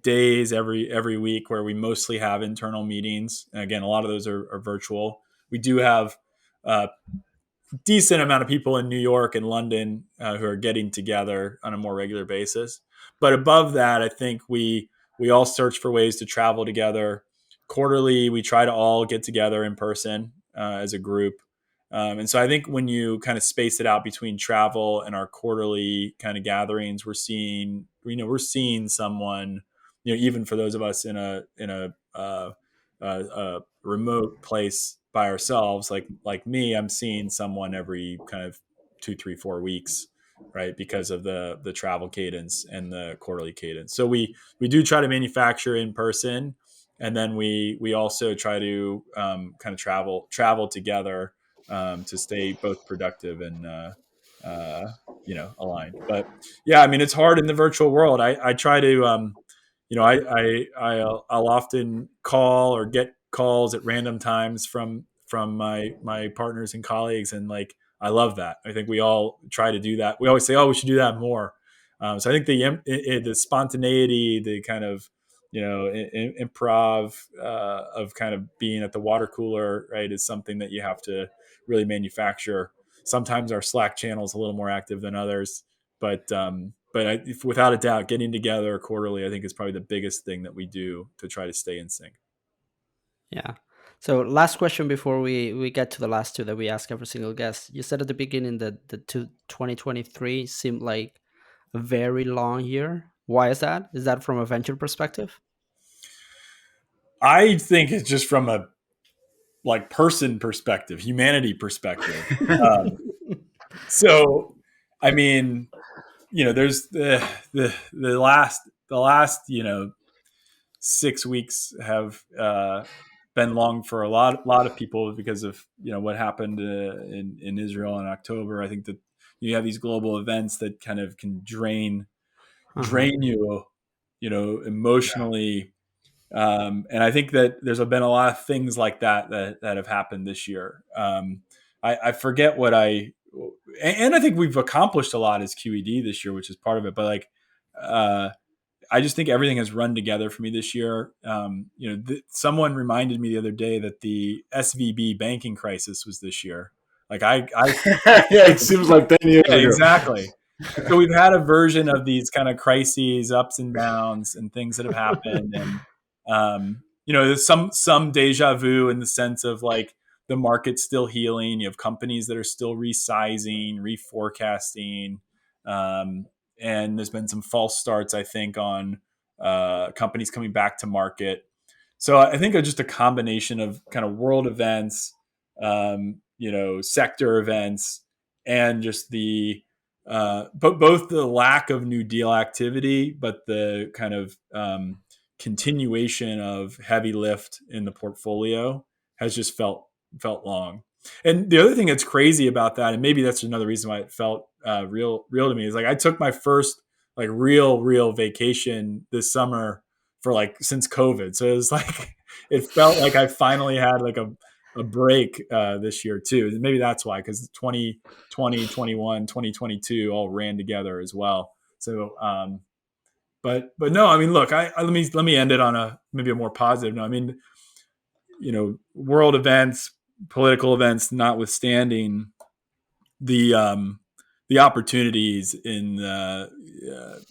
[SPEAKER 3] days every week where we mostly have internal meetings. And again, a lot of those are virtual. We do have uh, decent amount of people in New York and London who are getting together on a more regular basis. But above that, I think we all search for ways to travel together. Quarterly, we try to all get together in person as a group. And so I think when you kind of space it out between travel and our quarterly kind of gatherings, we're seeing someone, even for those of us in a remote place by ourselves, like me, I'm seeing someone every kind of 2, 3, 4 weeks, right? Because of the travel cadence and the quarterly cadence. So we do try to manufacture in person, and then we also try to kind of travel together to stay both productive and aligned. But yeah, I mean, it's hard in the virtual world. I try to I'll often call or get calls at random times from my partners and colleagues, and like I love that. I think we all try to do that. We always say, "Oh, we should do that more." So I think the spontaneity, the kind of improv of kind of being at the water cooler, right, is something that you have to really manufacture. Sometimes our Slack channel is a little more active than others, but without a doubt, getting together quarterly, I think, is probably the biggest thing that we do to try to stay in sync.
[SPEAKER 1] Yeah. So last question before we get to the last two that we ask every single guest. You said at the beginning that 2023 seemed like a very long year. Why is that? Is that from a venture perspective?
[SPEAKER 3] I think it's just from a like person perspective, humanity perspective. Um, so, I mean, there's the last 6 weeks have been long for a lot of people because of what happened in Israel in October. I think that you have these global events that kind of can
[SPEAKER 1] Uh-huh.
[SPEAKER 3] drain you, emotionally. And I think that there's been a lot of things like that have happened this year. I forget and I think we've accomplished a lot as QED this year, which is part of it. But like, uh, I just think everything has run together for me this year. Someone reminded me the other day that the SVB banking crisis was this year. Like I
[SPEAKER 2] Yeah, it seems like 10 years
[SPEAKER 3] yeah,
[SPEAKER 2] ago.
[SPEAKER 3] exactly. So we've had a version of these kind of crises, ups and downs, and things that have happened, and there's some deja vu in the sense of like the market's still healing. You have companies that are still resizing, reforecasting, um, and there's been some false starts, I think, on companies coming back to market. So I think just a combination of kind of world events, sector events, and just but both the lack of new deal activity, but the kind of continuation of heavy lift in the portfolio has just felt long. And the other thing that's crazy about that, and maybe that's another reason why it felt real to me, is like I took my first like real vacation this summer for like since COVID. So it was like it felt like I finally had like a break this year too. And maybe that's why, because 2020, 21, 2022 all ran together as well. So, but no, I mean, look, let me end it on maybe a more positive note. I mean, world events, political events notwithstanding, the the opportunities in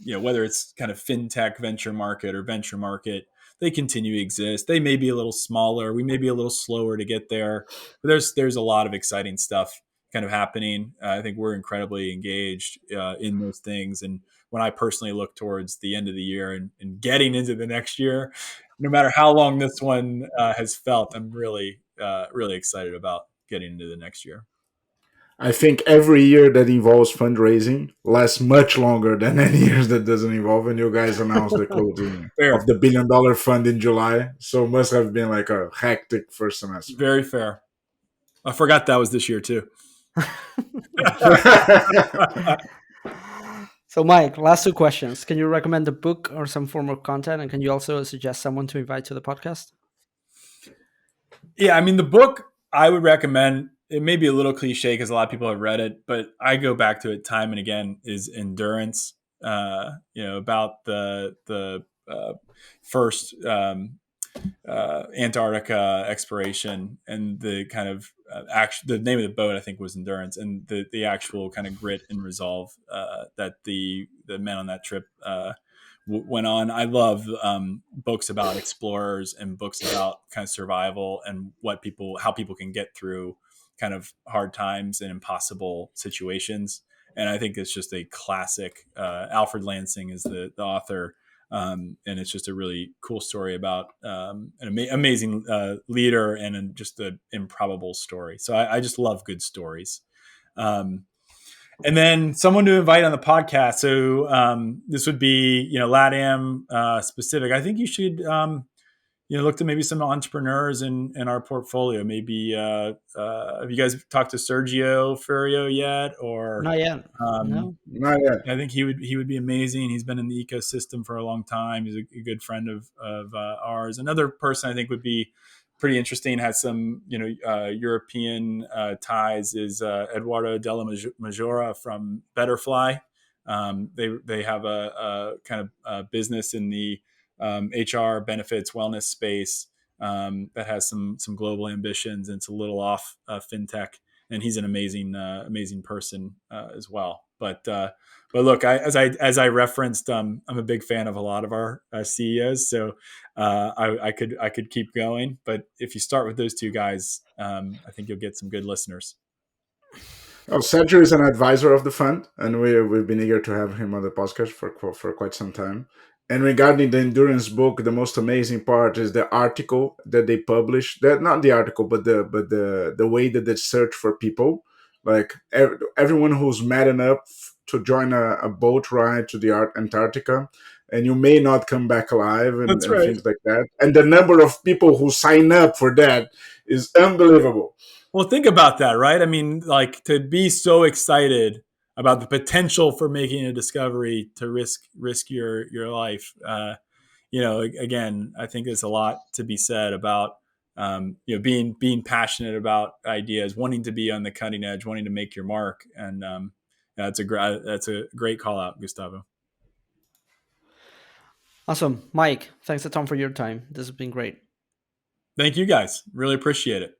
[SPEAKER 3] whether it's kind of fintech venture market or venture market, they continue to exist. They may be a little smaller, we may be a little slower to get there, but there's a lot of exciting stuff kind of happening. I think we're incredibly engaged in those things, and when I personally look towards the end of the year and getting into the next year, no matter how long this one has felt, I'm really excited about getting into the next year.
[SPEAKER 2] I think every year that involves fundraising lasts much longer than any years that doesn't involve. And you guys announced the closing of
[SPEAKER 3] Fair.
[SPEAKER 2] the $1 billion fund in July, so it must have been like a hectic first semester.
[SPEAKER 3] Very fair. I forgot that was this year too.
[SPEAKER 1] So, Mike, last two questions. Can you recommend a book or some form of content? And can you also suggest someone to invite to the podcast?
[SPEAKER 3] Yeah, I mean, the book I would recommend, it may be a little cliche because a lot of people have read it, but I go back to it time and again, is Endurance. About the first Antarctica exploration, and the kind of the name of the boat I think was Endurance, and the actual kind of grit and resolve that the men on that trip went on. I love books about explorers and books about kind of survival and how people can get through kind of hard times and impossible situations. And I think it's just a classic. Alfred Lansing is the author, and it's just a really cool story about an amazing leader and just an improbable story. So I just love good stories. And then someone to invite on the podcast. So this would be LatAm specific. I think you should looked at maybe some entrepreneurs in our portfolio. Maybe have you guys talked to Sergio Ferrio yet? Or
[SPEAKER 1] Not yet.
[SPEAKER 3] um,
[SPEAKER 1] No.
[SPEAKER 2] Not yet.
[SPEAKER 3] I think he would be amazing. He's been in the ecosystem for a long time. He's a good friend of ours. Another person I think would be pretty interesting, has some European ties, is Eduardo Della Majora from Betterfly. They have a kind of business in the HR benefits wellness space that has some global ambitions, and it's a little off fintech. And he's an amazing person as well. But look, as I referenced, I'm a big fan of a lot of our CEOs, so I could keep going. But if you start with those two guys, I think you'll get some good listeners.
[SPEAKER 2] Oh, Sergio is an advisor of the fund, and we've been eager to have him on the podcast for quite some time. And regarding the endurance book, the most amazing part is the article that they publish. That not the article, but the way that they search for people, like everyone who's mad enough to join a boat ride to the Antarctica, and you may not come back alive,
[SPEAKER 3] That's
[SPEAKER 2] and
[SPEAKER 3] right.
[SPEAKER 2] things like that. And the number of people who sign up for that is unbelievable.
[SPEAKER 3] Well, think about that, right? I mean, like, to be so excited about the potential for making a discovery to risk your life. Again, I think there's a lot to be said about being passionate about ideas, wanting to be on the cutting edge, wanting to make your mark, and that's a great call out, Gustavo.
[SPEAKER 1] Awesome, Mike. Thanks a ton for your time. This has been great.
[SPEAKER 3] Thank you guys. Really appreciate it.